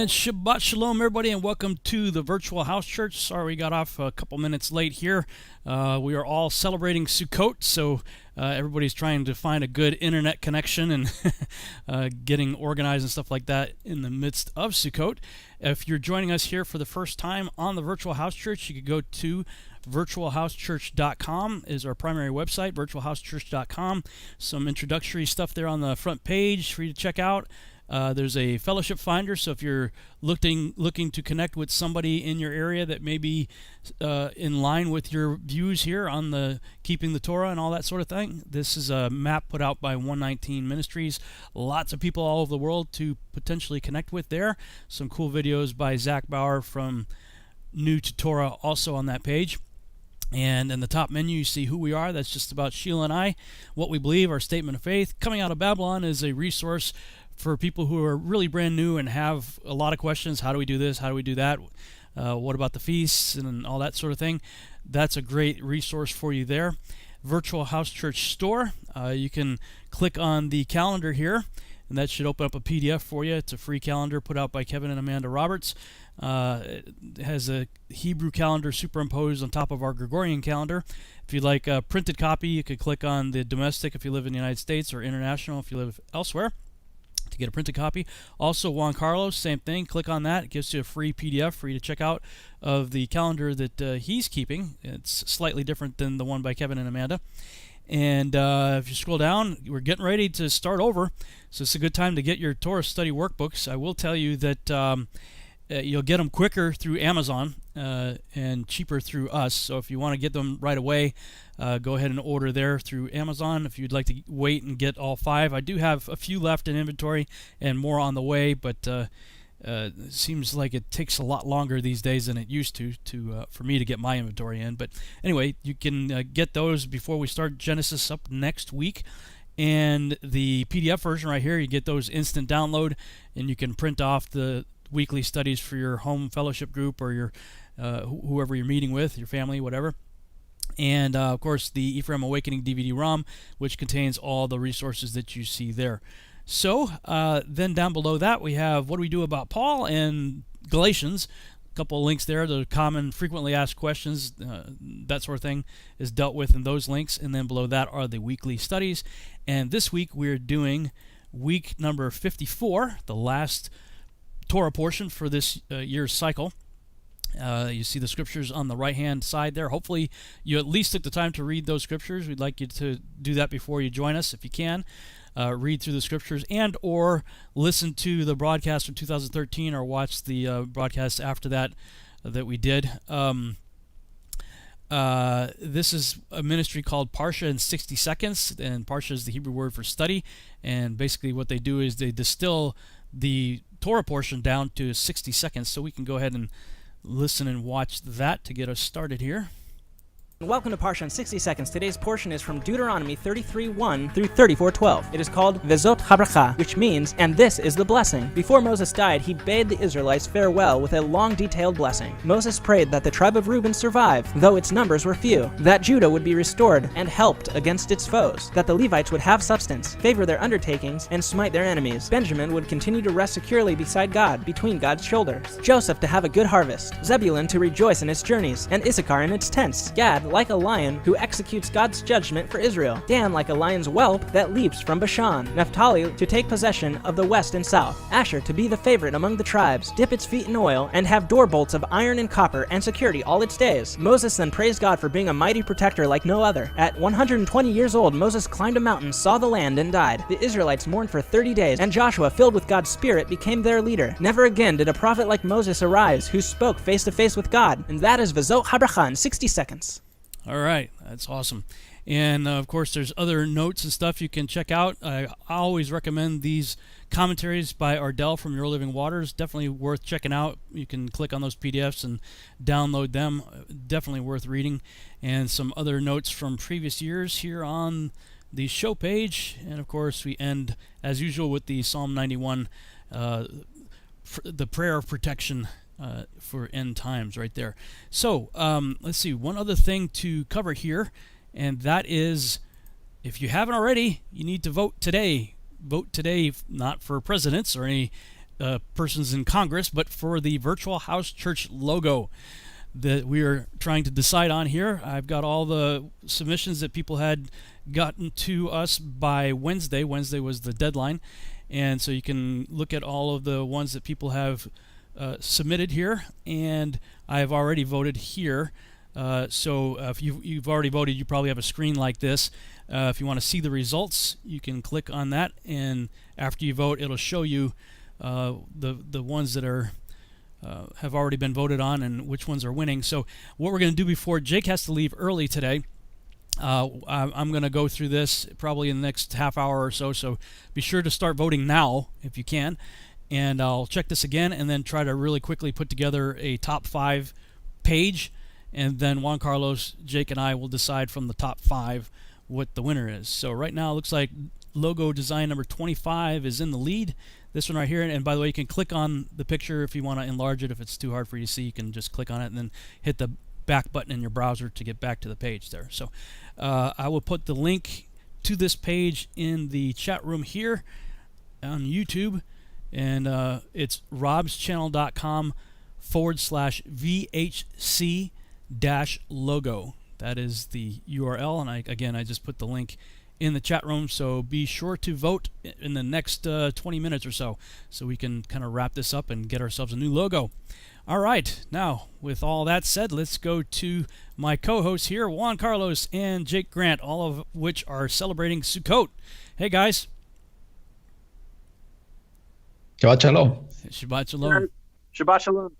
And Shabbat Shalom, everybody, and welcome to the Virtual House Church. Sorry we got off a couple minutes late here. We are all celebrating Sukkot, so everybody's trying to find a good internet connection and getting organized and stuff like that in the midst of Sukkot. If you're joining us here for the first time on the Virtual House Church, you could go to virtualhousechurch.com is our primary website, virtualhousechurch.com. Some introductory stuff there on the front page for you to check out. There's a fellowship finder, so if you're looking to connect with somebody in your area that may be in line with your views here on the keeping the Torah and all that sort of thing, this is a map put out by 119 Ministries. Lots of people all over the world to potentially connect with there. Some cool videos by Zach Bauer from New to Torah also on that page. And in the top menu, you see who we are. That's just about Sheila and I, what we believe, our statement of faith. Coming Out of Babylon is a resource for people who are really brand new and have a lot of questions. How do we do this? How do we do that? What about the feasts and all that sort of thing? That's a great resource for you there. Virtual House Church Store. You can click on the calendar here, and that should open up a PDF for you. It's a free calendar put out by Kevin and Amanda Roberts. It has a Hebrew calendar superimposed on top of our Gregorian calendar. If you'd like a printed copy, you could click on the domestic if you live in the United States, or international if you live elsewhere, to get a printed copy. Also, Juan Carlos, same thing. Click on that. It gives you a free PDF for you to check out of the calendar that he's keeping. It's slightly different than the one by Kevin and Amanda. And if you scroll down, we're getting ready to start over, so it's a good time to get your Torah study workbooks. I will tell you that you'll get them quicker through Amazon and cheaper through us. So if you want to get them right away, go ahead and order there through Amazon. If you'd like to wait and get all 5, I do have a few left in inventory and more on the way, but it seems like it takes a lot longer these days than it used to for me to get my inventory in. But anyway, you can get those before we start Genesis up next week. And the PDF version right here, you get those instant download, and you can print off the weekly studies for your home fellowship group or your whoever you're meeting with, your family, whatever. And of course, the Ephraim Awakening DVD-ROM, which contains all the resources that you see there. So then down below that, we have What Do We Do About Paul and Galatians. A couple of links there. The common, frequently asked questions, that sort of thing is dealt with in those links. And then below that are the weekly studies. And this week we're doing week number 54, the last Torah portion for this year's cycle. You see the scriptures on the right-hand side there. Hopefully you at least took the time to read those scriptures. We'd like you to do that before you join us if you can. Read through the scriptures and or listen to the broadcast from 2013 or watch the broadcast after that we did. This is a ministry called Parsha in 60 Seconds, and Parsha is the Hebrew word for study. And basically what they do is they distill the Torah portion down to 60 seconds, so we can go ahead and listen and watch that to get us started here. Welcome to Parsha in 60 Seconds. Today's portion is from Deuteronomy 33:1 through 34:12. It is called Vezot habracha, which means, and this is the blessing. Before Moses died, he bade the Israelites farewell with a long detailed blessing. Moses prayed that the tribe of Reuben survive, though its numbers were few, that Judah would be restored and helped against its foes, that the Levites would have substance, favor their undertakings, and smite their enemies. Benjamin would continue to rest securely beside God, between God's shoulders. Joseph to have a good harvest, Zebulun to rejoice in its journeys, and Issachar in its tents. Gad like a lion who executes God's judgment for Israel. Dan like a lion's whelp that leaps from Bashan. Naphtali to take possession of the west and south. Asher to be the favorite among the tribes, dip its feet in oil, and have door bolts of iron and copper and security all its days. Moses then praised God for being a mighty protector like no other. At 120 years old, Moses climbed a mountain, saw the land, and died. The Israelites mourned for 30 days, and Joshua, filled with God's Spirit, became their leader. Never again did a prophet like Moses arise, who spoke face to face with God. And that is Vezot habracha in 60 seconds. All right, that's awesome. And of course, there's other notes and stuff you can check out. I always recommend these commentaries by Ardell from Your Living Waters. Definitely worth checking out. You can click on those PDFs and download them. Definitely worth reading. And some other notes from previous years here on the show page. And of course, we end, as usual, with the Psalm 91, the prayer of protection for end times right there. So let's see, one other thing to cover here, and that is, if you haven't already, you need to vote today. Vote today, not for presidents or any persons in Congress, but for the Virtual House Church logo that we are trying to decide on here. I've got all the submissions that people had gotten to us by Wednesday. Wednesday was the deadline, and so you can look at all of the ones that people have submitted here, and I have already voted here. So if you've already voted, you probably have a screen like this. If you want to see the results, you can click on that, and after you vote, it'll show you the ones that are have already been voted on and which ones are winning. So what we're going to do before Jake has to leave early today, I'm going to go through this probably in the next half hour or so. So be sure to start voting now if you can, and I'll check this again and then try to really quickly put together a top 5 page, and then Juan Carlos, Jake, and I will decide from the top 5 what the winner is. So right now it looks like logo design number 25 is in the lead. This one right here, and by the way, you can click on the picture if you want to enlarge it. If it's too hard for you to see, you can just click on it and then hit the back button in your browser to get back to the page there. So I will put the link to this page in the chat room here on YouTube, and it's robschannel.com/VHC-logo. That is the URL, and I just put the link in the chat room, so be sure to vote in the next 20 minutes or so we can kind of wrap this up and get ourselves a new logo. All right, now with all that said, let's go to my co-hosts here, Juan Carlos and Jake Grant, all of which are celebrating Sukkot. Hey guys. Shabbat Shalom. Shabbat Shalom. Shabbat Shalom.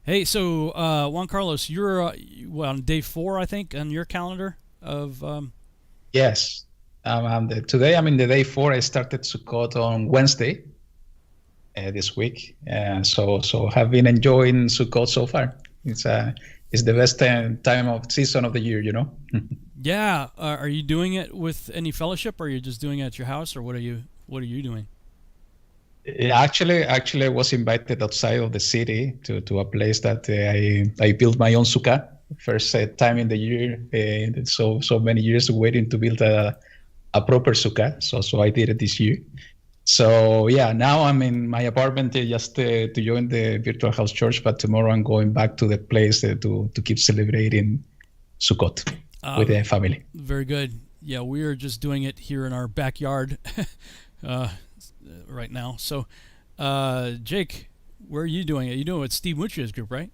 Hey, so Juan Carlos, you're on day 4, I think, on your calendar of... Yes. Today I'm in the day 4. I started Sukkot on Wednesday this week. So have been enjoying Sukkot so far. It's the best time of season of the year, you know. Yeah. Are you doing it with any fellowship, or are you just doing it at your house, or what are you doing? Actually, I was invited outside of the city to a place that I built my own sukkah. First time in the year, so many years waiting to build a proper sukkah. So I did it this year. So yeah, now I'm in my apartment just to join the Virtual House Church, but tomorrow I'm going back to the place to keep celebrating Sukkot with the family. Very good. Yeah, we are just doing it here in our backyard right now. So, Jake, where are you doing it? You're doing it with Steve Mutria's group, right?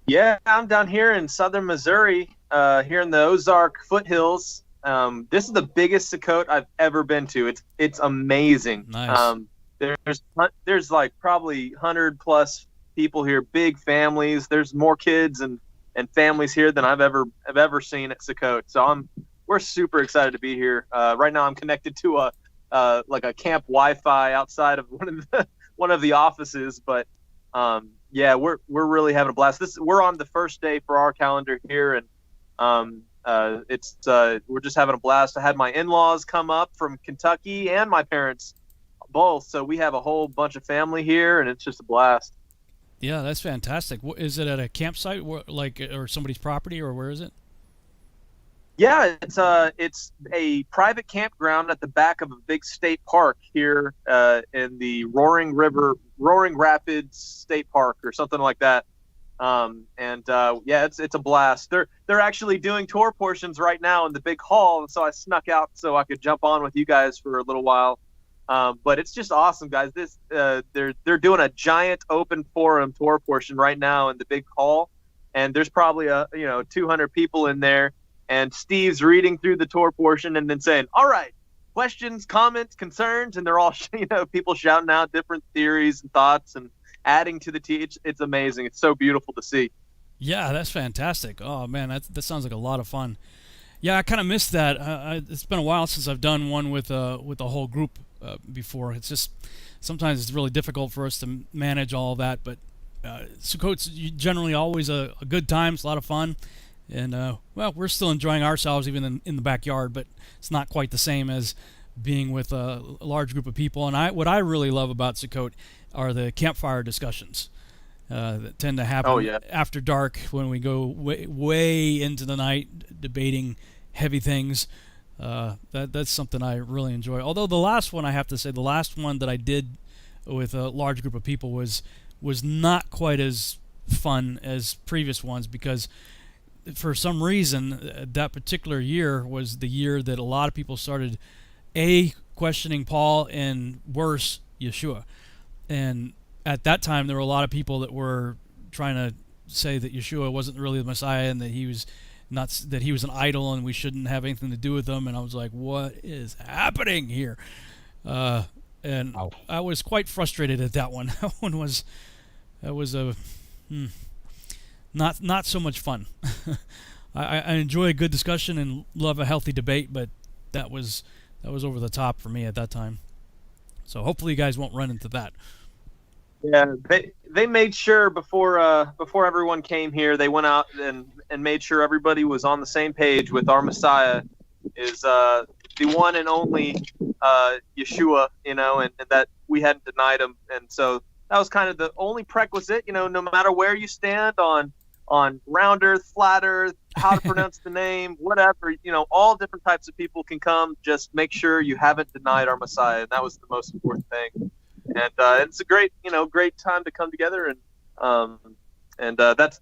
Yeah, I'm down here in southern Missouri, here in the Ozark foothills. This is the biggest Sukkot I've ever been to. It's amazing. Nice. There's like probably 100+ people here, big families. There's more kids and families here than I've ever seen at Sukkot. So we're super excited to be here. Right now I'm connected to a camp Wi-Fi outside of one of the offices, but yeah, we're really having a blast. We're on the first day for our calendar here, and we're just having a blast. I had my in-laws come up from Kentucky and my parents both, so we have a whole bunch of family here, and it's just a blast. Yeah, that's fantastic. Is it at a campsite, or somebody's property, or where is it? Yeah, it's a private campground at the back of a big state park here in the Roaring Rapids State Park or something like that. Yeah, it's a blast. They're actually doing tour portions right now in the big hall, and so I snuck out so I could jump on with you guys for a little while. But it's just awesome, guys. They're doing a giant open forum tour portion right now in the big hall, and there's probably 200 people in there. And Steve's reading through the tour portion and then saying, all right, questions, comments, concerns. And they're all, people shouting out different theories and thoughts and adding to the teach. It's amazing. It's so beautiful to see. Yeah, that's fantastic. Oh, man, that sounds like a lot of fun. Yeah, I kind of missed that. It's been a while since I've done one with a whole group before. It's just sometimes it's really difficult for us to manage all of that. But Sukkot's generally always a good time. It's a lot of fun. And, we're still enjoying ourselves even in the backyard, but it's not quite the same as being with a large group of people. And what I really love about Sukkot are the campfire discussions that tend to happen after dark when we go way into the night debating heavy things. That's something I really enjoy. Although the last one, I have to say, the last one that I did with a large group of people was not quite as fun as previous ones, because for some reason that particular year was the year that a lot of people started questioning Paul, and worse, Yeshua. And at that time there were a lot of people that were trying to say that Yeshua wasn't really the Messiah, and that he was an idol and we shouldn't have anything to do with him. And I was like, what is happening here? And Wow. I was quite frustrated at that one. That was not so much fun. I enjoy a good discussion and love a healthy debate, but that was over the top for me at that time. So hopefully you guys won't run into that. Yeah, they made sure before everyone came here, they went out and made sure everybody was on the same page with our Messiah is the one and only Yeshua, and that we hadn't denied him. And so that was kind of the only prerequisite, no matter where you stand on round earth, flat earth, how to pronounce the name, whatever, all different types of people can come. Just make sure you haven't denied our Messiah. And that was the most important thing. And it's a great time to come together, and that's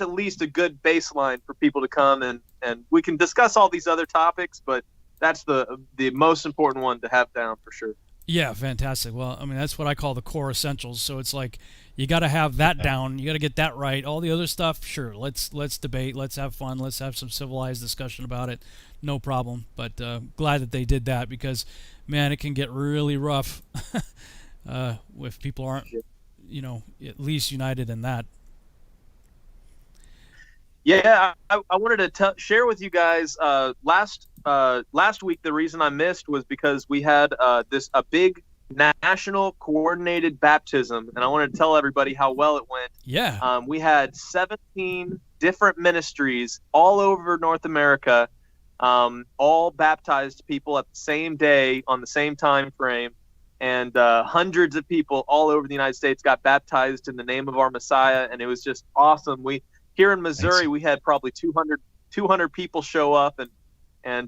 at least a good baseline for people to come, and we can discuss all these other topics, but that's the most important one to have down for sure. Yeah, fantastic. Well, I mean, that's what I call the core essentials. So it's like you got to have that down. You got to get that right. All the other stuff, sure, let's debate, let's have fun, let's have some civilized discussion about it. No problem. But glad that they did that, because, man, it can get really rough if people aren't, at least united in that. Yeah, I wanted to share with you guys last week. The reason I missed was because we had a big national coordinated baptism, and I wanted to tell everybody how well it went. Yeah. We had 17 different ministries all over North America, all baptized people at the same day on the same time frame, and hundreds of people all over the United States got baptized in the name of our Messiah, and it was just awesome. Here in Missouri, we had probably 200 people show up, and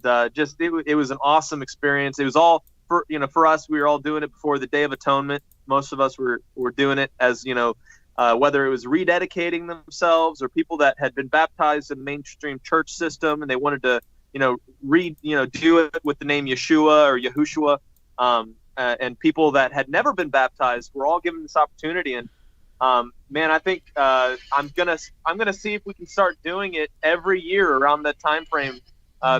it was an awesome experience. It was all for us. We were all doing it before the Day of Atonement. Most of us were doing it as whether it was rededicating themselves or people that had been baptized in the mainstream church system and they wanted to do it with the name Yeshua or Yahushua, and people that had never been baptized were all given this opportunity. And man, I think I'm gonna see if we can start doing it every year around that time frame,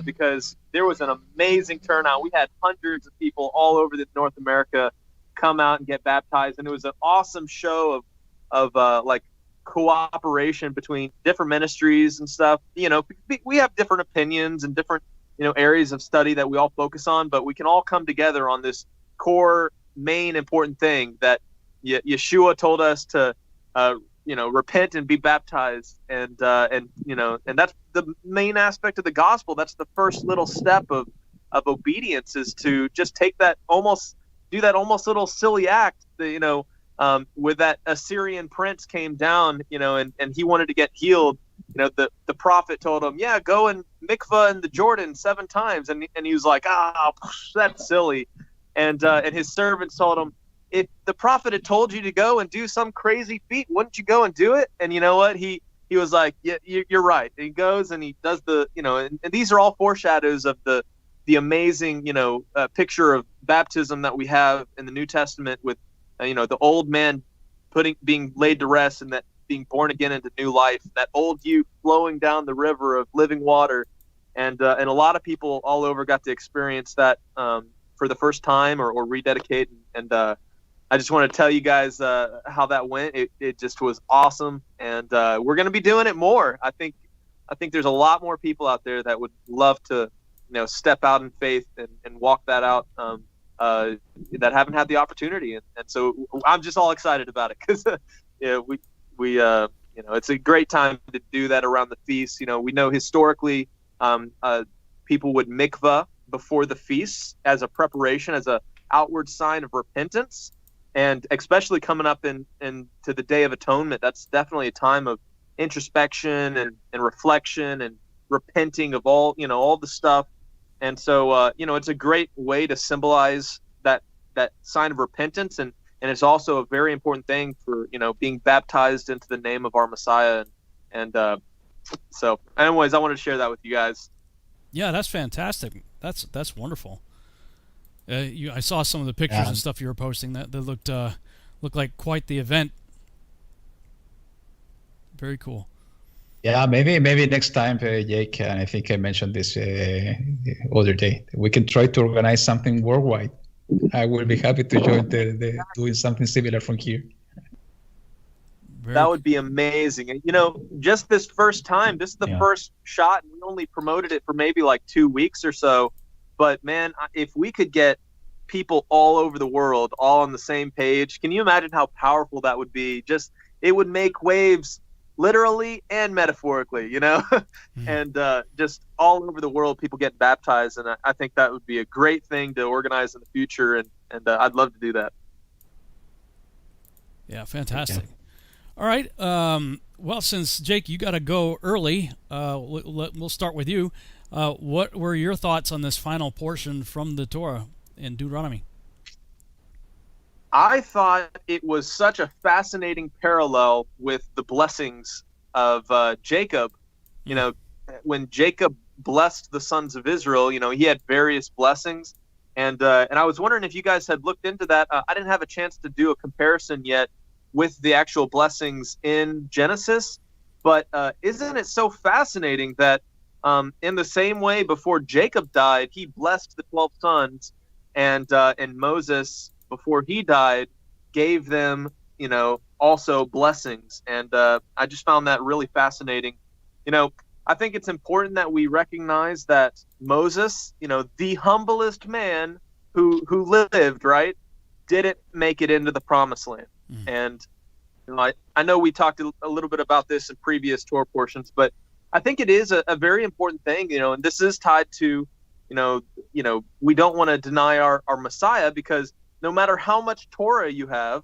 because there was an amazing turnout. We had hundreds of people all over North America come out and get baptized, and it was an awesome show of like cooperation between different ministries and stuff. We have different opinions and different areas of study that we all focus on, but we can all come together on this core main important thing that Yeshua told us to, repent and be baptized, and that's the main aspect of the gospel. That's the first little step of obedience, is to just do that almost little silly act. With that Assyrian prince came down, and he wanted to get healed. The prophet told him, yeah, go and mikvah in the Jordan 7 times, and he was like, that's silly, and his servants told him, if the prophet had told you to go and do some crazy feat, wouldn't you go and do it? And you know what? He was like, yeah, you're right. And he goes and he does and these are all foreshadows of the amazing, picture of baptism that we have in the New Testament with, the old man being laid to rest and that being born again into new life, that old youth flowing down the river of living water. And a lot of people all over got to experience that for the first time or rededicate. And I just want to tell you guys how that went. It just was awesome, and we're going to be doing it more. I think there's a lot more people out there that would love to, step out in faith and walk that out, that haven't had the opportunity, and so I'm just all excited about it because we it's a great time to do that around the feast. We know historically people would mikvah before the feasts as a preparation, as a outward sign of repentance. And especially coming up into the Day of Atonement, that's definitely a time of introspection and reflection and repenting of all the stuff. And so, it's a great way to symbolize that sign of repentance. And and it's also a very important thing for being baptized into the name of our Messiah. And so, anyways, I wanted to share that with you guys. Yeah, that's fantastic. That's wonderful. I saw some of the pictures and stuff you were posting. That looked like quite the event. Very cool. Yeah, maybe next time, Jake, and I think I mentioned this other day, we can try to organize something worldwide. I will be happy to join the doing something similar from here. That would be amazing. And just this first time, this is the first shot, and we only promoted it for maybe like 2 weeks or so. But man, if we could get people all over the world all on the same page, can you imagine how powerful that would be? Just, it would make waves literally and metaphorically, and just all over the world, people get baptized. And I think that would be a great thing to organize in the future. And I'd love to do that. Yeah, fantastic. Yeah. All right. Well, since Jake, you got to go early, we'll start with you. What were your thoughts on this final portion from the Torah in Deuteronomy? I thought it was such a fascinating parallel with the blessings of Jacob. When Jacob blessed the sons of Israel, he had various blessings. And I was wondering if you guys had looked into that. I didn't have a chance to do a comparison yet with the actual blessings in Genesis. But isn't it so fascinating that in the same way before Jacob died, he blessed the 12 sons, and Moses, before he died, gave them, also blessings. And I just found that really fascinating. I think it's important that we recognize that Moses, the humblest man who lived, right, didn't make it into the promised land. And I know we talked a little bit about this in previous Torah portions, but I think it is a very important thing, and this is tied to, we don't want to deny our Messiah, because no matter how much Torah you have,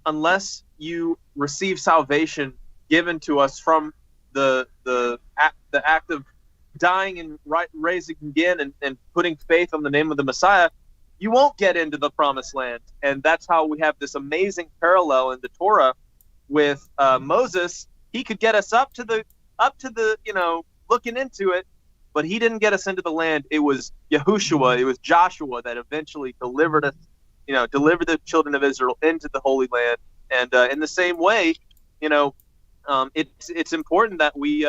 unless you receive salvation given to us from the act of dying and raising again and putting faith on the name of the Messiah, you won't get into the promised land. And that's how we have this amazing parallel in the Torah with Moses. He could get us up to the looking into it, but he didn't get us into the land. It was Yahushua, it was Joshua that eventually delivered us, delivered the children of Israel into the Holy Land. And in the same way, it's important that we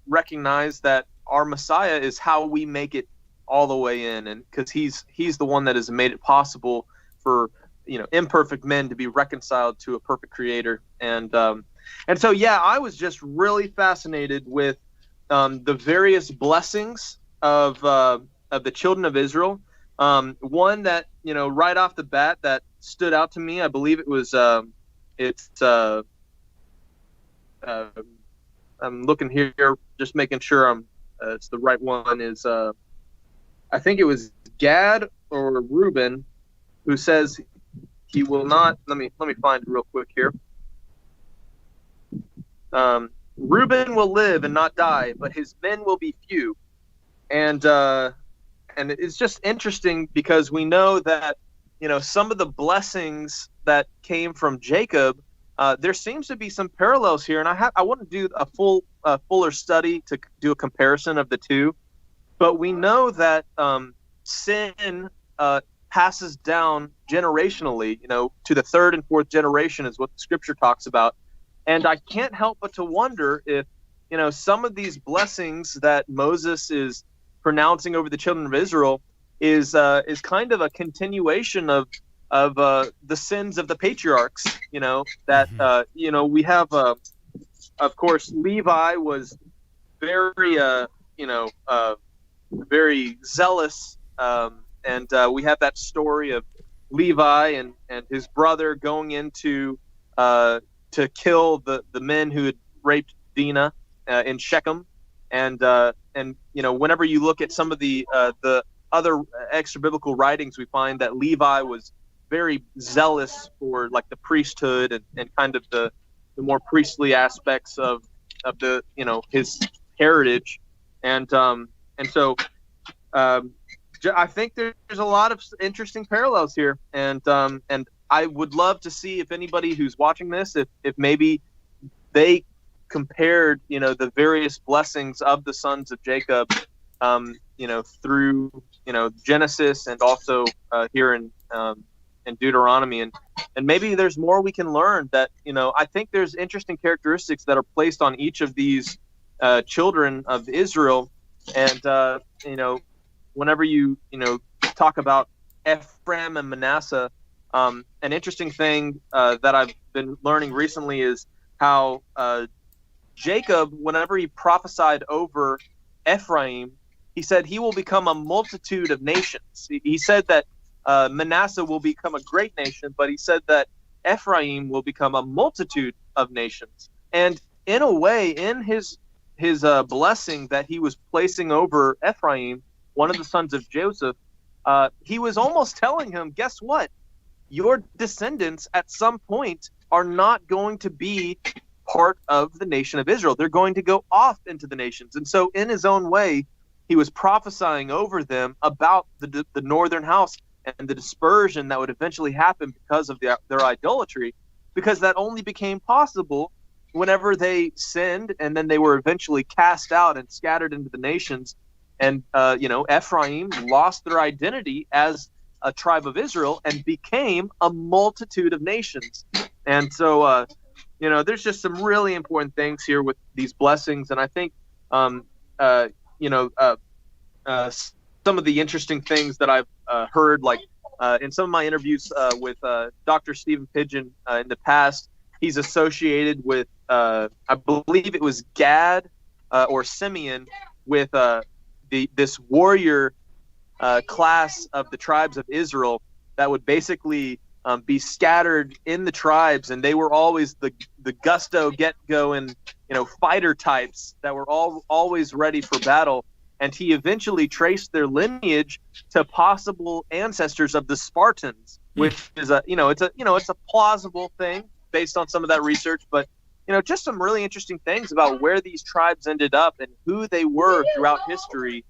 recognize that our Messiah is how we make it all the way in, and because he's the one that has made it possible for imperfect men to be reconciled to a perfect Creator. And so I was just really fascinated with the various blessings of the children of Israel. One that right off the bat that stood out to me, I believe it was I'm looking here, just making sure it's the right one. Is I think it was Gad or Reuben who says he will not. Let me find it real quick here. Reuben will live and not die, but his men will be few. And it's just interesting because we know that some of the blessings that came from Jacob, there seems to be some parallels here, and I want to do a fuller study to do a comparison of the two. But we know that sin passes down generationally, to the third and fourth generation is what the Scripture talks about. And I can't help but to wonder if, some of these blessings that Moses is pronouncing over the children of Israel is kind of a continuation of the sins of the patriarchs. That we have, of course, Levi was very very zealous, and we have that story of Levi and his brother going into to kill the men who had raped Dinah in Shechem, and whenever you look at some of the other extra biblical writings, we find that Levi was very zealous for like the priesthood and kind of the more priestly aspects of the his heritage, and so I think there's a lot of interesting parallels here, and I would love to see if anybody who's watching this, if maybe they compared, the various blessings of the sons of Jacob, through, Genesis and also here in Deuteronomy, and maybe there's more we can learn. That I think there's interesting characteristics that are placed on each of these children of Israel, and whenever you talk about Ephraim and Manasseh, an interesting thing that I've been learning recently is how Jacob, whenever he prophesied over Ephraim, he said he will become a multitude of nations. He said that Manasseh will become a great nation, but he said that Ephraim will become a multitude of nations. And in a way, in his blessing that he was placing over Ephraim, one of the sons of Joseph, he was almost telling him, guess what? Your descendants at some point are not going to be part of the nation of Israel. They're going to go off into the nations. And so in his own way, he was prophesying over them about the northern house and the dispersion that would eventually happen because of their idolatry, because that only became possible whenever they sinned, and then they were eventually cast out and scattered into the nations. And, Ephraim lost their identity as a tribe of Israel and became a multitude of nations. And so, there's just some really important things here with these blessings. And I think, some of the interesting things that I've heard, like in some of my interviews with Dr. Stephen Pidgeon in the past, he's associated with, I believe it was Gad or Simeon, with this warrior class of the tribes of Israel that would basically be scattered in the tribes, and they were always the gusto, get-going, fighter types that were always ready for battle. And he eventually traced their lineage to possible ancestors of the Spartans, which is it's a plausible thing based on some of that research, but just some really interesting things about where these tribes ended up and who they were throughout history,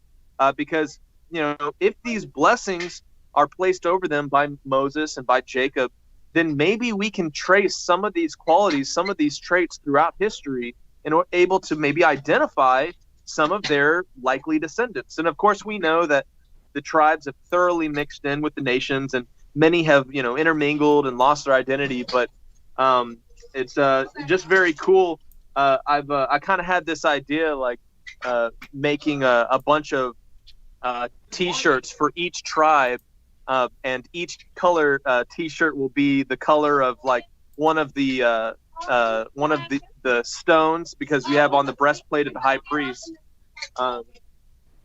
because if these blessings are placed over them by Moses and by Jacob, then maybe we can trace some of these qualities, some of these traits throughout history, and we're able to maybe identify some of their likely descendants. And of course, we know that the tribes have thoroughly mixed in with the nations, and many have, intermingled and lost their identity. But it's just very cool. I kind of had this idea, like making a bunch of T-shirts for each tribe, and each color T-shirt will be the color of like one of the stones, because we have on the breastplate of the high priest.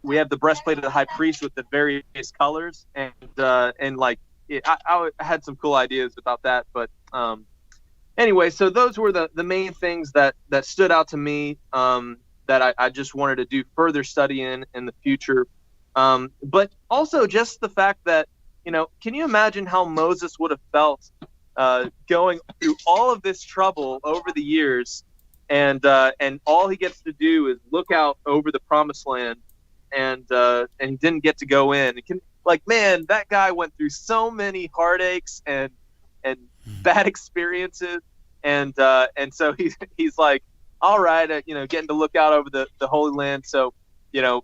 We have the breastplate of the high priest with the various colors, and like I had some cool ideas about that. But anyway, so those were the main things that stood out to me, that I just wanted to do further study in the future. But also just the fact that, can you imagine how Moses would have felt going through all of this trouble over the years, and all he gets to do is look out over the promised land, and he didn't get to go in. Man, that guy went through so many heartaches and bad experiences, and so he's like, all right, getting to look out over the Holy Land. So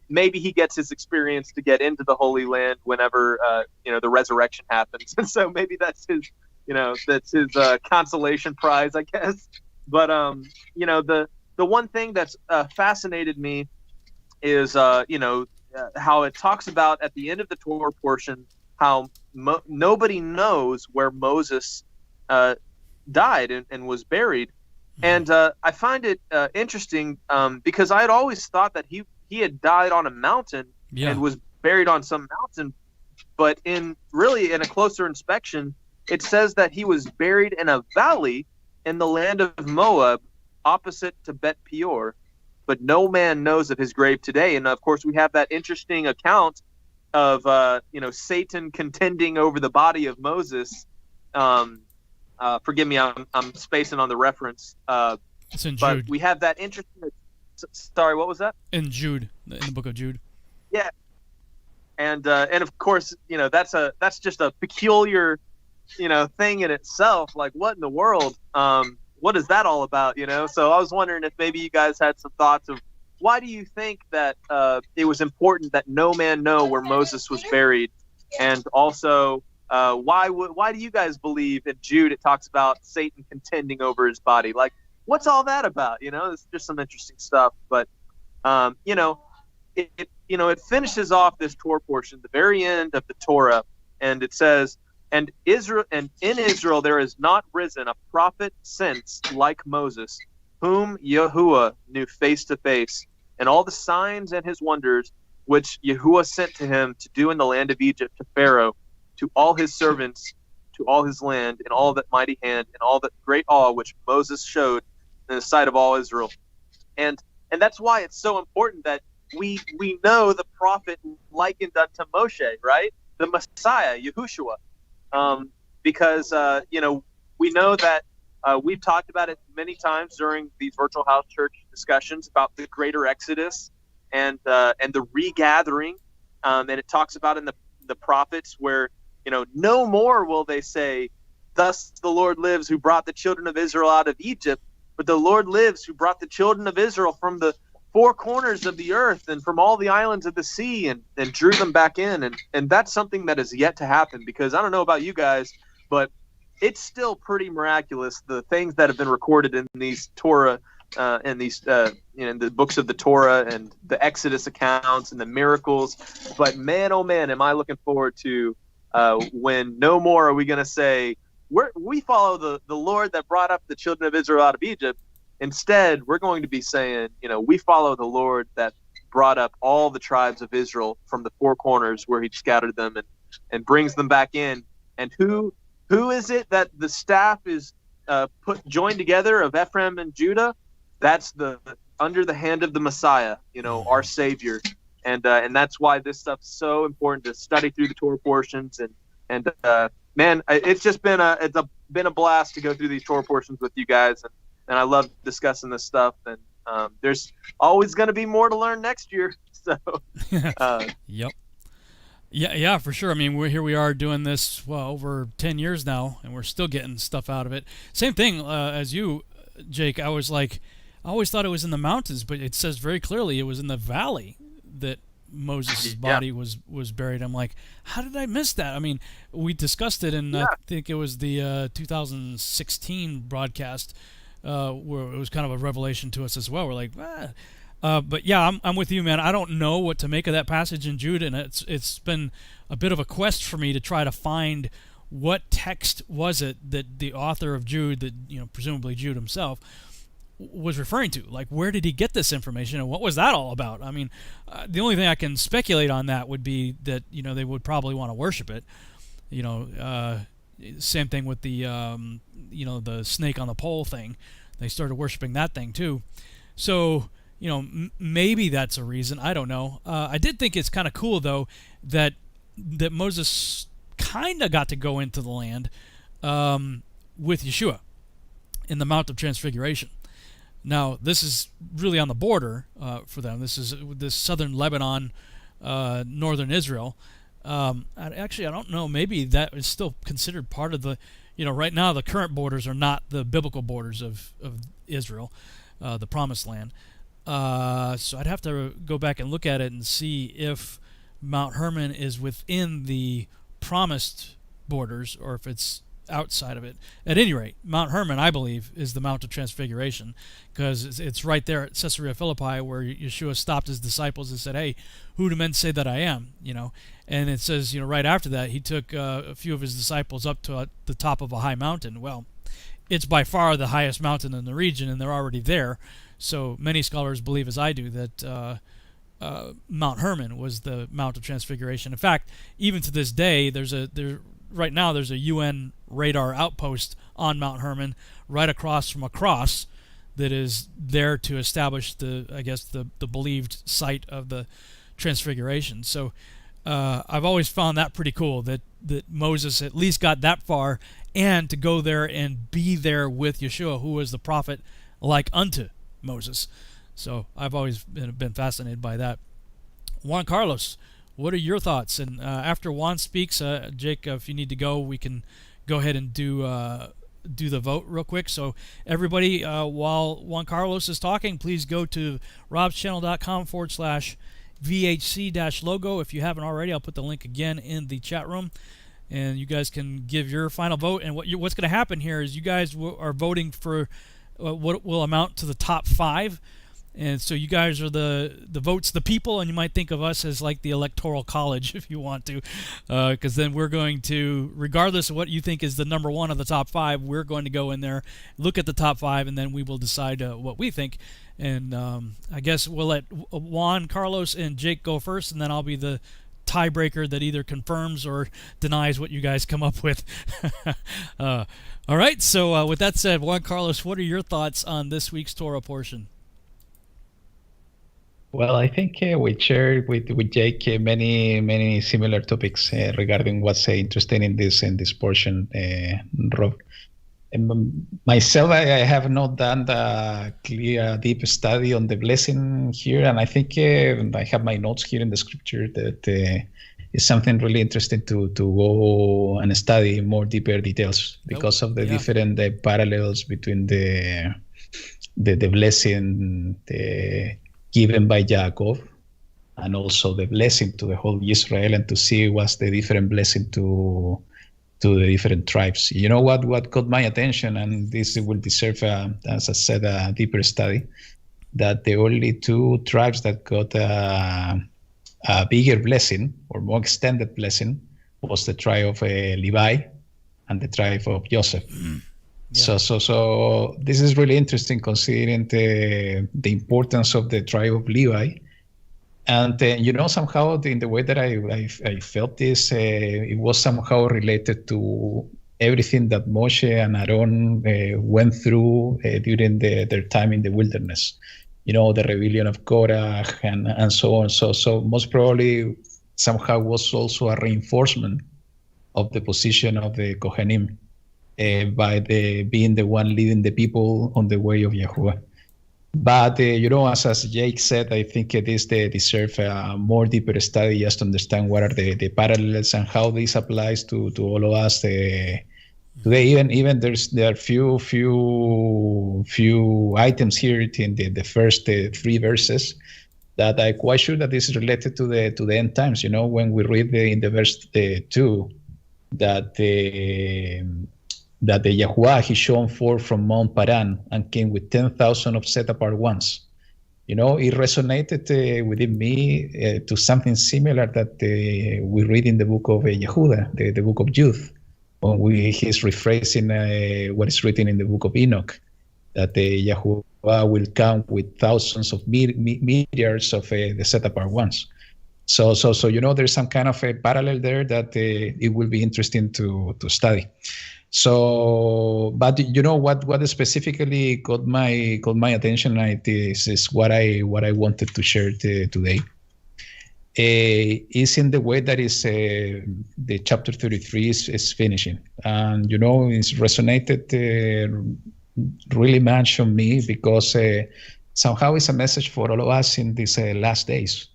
maybe he gets his experience to get into the Holy Land whenever the resurrection happens. And so maybe that's his consolation prize, I guess. But the one thing that's fascinated me is how it talks about at the end of the Torah portion how nobody knows where Moses died and was buried. And I find it interesting because I had always thought that he had died on a mountain and was buried on some mountain, but in a closer inspection, it says that he was buried in a valley in the land of Moab, opposite to Bet Peor, but no man knows of his grave today. And of course, we have that interesting account of Satan contending over the body of Moses. Forgive me, I'm spacing on the reference. It's in Jude. But we have that interesting. Sorry, what was that? In Jude, in the book of Jude. Yeah. and of course, that's just a peculiar, thing in itself. Like, what in the world? What is that all about? So I was wondering if maybe you guys had some thoughts of why do you think that it was important that no man know where Moses was buried, and also why do you guys believe in Jude it talks about Satan contending over his body? Like, what's all that about? It's just some interesting stuff. But it finishes off this Torah portion, the very end of the Torah, and it says, and in Israel there is not risen a prophet since like Moses, whom Yahuwah knew face to face, and all the signs and his wonders which Yahuwah sent to him to do in the land of Egypt to Pharaoh, to all his servants, to all his land, and all that mighty hand, and all that great awe which Moses showed in the sight of all Israel. And that's why it's so important that we know the prophet likened unto Moshe, right? The Messiah, Yahushua. Because we know that we've talked about it many times during these virtual house church discussions about the greater Exodus and the regathering, and it talks about in the prophets where no more will they say, "Thus the Lord lives, who brought the children of Israel out of Egypt," but the Lord lives, who brought the children of Israel from the four corners of the earth and from all the islands of the sea and drew them back in. And that's something that is yet to happen, because I don't know about you guys, but it's still pretty miraculous, the things that have been recorded in these Torah and these in the books of the Torah and the Exodus accounts and the miracles. But man, oh man, am I looking forward to when no more are we going to say we follow the Lord that brought up the children of Israel out of Egypt. Instead, we're going to be saying, we follow the Lord that brought up all the tribes of Israel from the four corners where he scattered them and brings them back in. And who is it that the staff is joined together of Ephraim and Judah? That's under the hand of the Messiah, our Savior. And that's why this stuff's so important to study through the Torah portions. And man, it's just been a blast to go through these Torah portions with you guys. And I love discussing this stuff. And there's always going to be more to learn next year. So, Yep. Yeah, for sure. I mean, we are doing this over 10 years now, and we're still getting stuff out of it. Same thing as you, Jake. I always thought it was in the mountains, but it says very clearly it was in the valley that Moses' body was buried. I'm like, how did I miss that? I mean, we discussed it in I think it was the 2016 broadcast where it was kind of a revelation to us as well. We're like, but yeah, I'm with you, man. I don't know what to make of that passage in Jude, and it's been a bit of a quest for me to try to find what text was it that the author of Jude, that presumably Jude himself, was referring to. Like, where did he get this information, and what was that all about? I mean, the only thing I can speculate on that would be that they would probably want to worship it. Same thing with the the snake on the pole thing. They started worshiping that thing too. So maybe that's a reason. I don't know. I did think it's kind of cool though that Moses kind of got to go into the land with Yeshua in the Mount of Transfiguration. Now, this is really on the border for them. This is this southern Lebanon, northern Israel. Actually, I don't know. Maybe that is still considered part of the, right now the current borders are not the biblical borders of Israel, the Promised Land. So I'd have to go back and look at it and see if Mount Hermon is within the promised borders or if it's outside of it. At any rate, Mount Hermon, I believe, is the Mount of Transfiguration, because it's right there at Caesarea Philippi where Yeshua stopped his disciples and said, "Hey, who do men say that I am?" And it says, right after that, he took a few of his disciples up to the top of a high mountain. Well, it's by far the highest mountain in the region, and they're already there. So many scholars believe, as I do, that Mount Hermon was the Mount of Transfiguration. In fact, even to this day, right now there's a UN radar outpost on Mount Hermon right across from a cross that is there to establish the believed site of the Transfiguration. So I've always found that pretty cool that Moses at least got that far, and to go there and be there with Yeshua, who was the prophet like unto Moses. So I've always been fascinated by that. Juan Carlos, what are your thoughts? And after Juan speaks, Jake, if you need to go, we can go ahead and do the vote real quick. So everybody, while Juan Carlos is talking, please go to robschannel.com/VHC-logo. If you haven't already, I'll put the link again in the chat room, and you guys can give your final vote. And what's going to happen here is you guys are voting for what will amount to the top 5. And so you guys are the votes, the people, and you might think of us as like the Electoral College if you want to, because then we're going to, regardless of what you think is the number 1 of the top 5, we're going to go in there, look at the top 5, and then we will decide what we think. And I guess we'll let Juan, Carlos, and Jake go first, and then I'll be the tiebreaker that either confirms or denies what you guys come up with. All right, so with that said, Juan Carlos, what are your thoughts on this week's Torah portion? Well, I think we shared with Jake many similar topics regarding what's interesting in this portion, Rob. Myself, I have not done the clear, deep study on the blessing here, and I think I have my notes here in the scripture that is something really interesting to go and study more deeper details because of the different parallels between the blessing given by Jacob and also the blessing to the whole Israel, and to see what's the different blessing to the different tribes. You know what caught my attention, and this will deserve, as I said, a deeper study, that the only 2 tribes that got a bigger blessing or more extended blessing was the tribe of Levi and the tribe of Joseph. Yeah. So this is really interesting, considering the importance of the tribe of Levi. And somehow in the way that I felt this, it was somehow related to everything that Moshe and Aaron went through during their time in the wilderness. The rebellion of Korah and so on. So most probably somehow was also a reinforcement of the position of the Kohanim by being the one leading the people on the way of Yahuwah. But, as Jake said, I think this deserves a more deeper study just to understand what are the parallels and how this applies to all of us today. Even there are few items here in the first 3 verses that I'm quite sure that this is related to the end times. When we read in the verse 2 that the Yahuwah he shone forth from Mount Paran and came with 10,000 of set apart ones. It resonated within me to something similar that we read in the book of Yehuda, the book of Jude, when he's rephrasing what is written in the book of Enoch, that the Yahuwah will come with thousands of myriads of the set apart ones. So there's some kind of a parallel there that it will be interesting to study. So, but what specifically caught my attention, this is what I wanted to share today. Is in the way that is the chapter 33 is finishing, and it's resonated really much on me because somehow it's a message for all of us in these last days.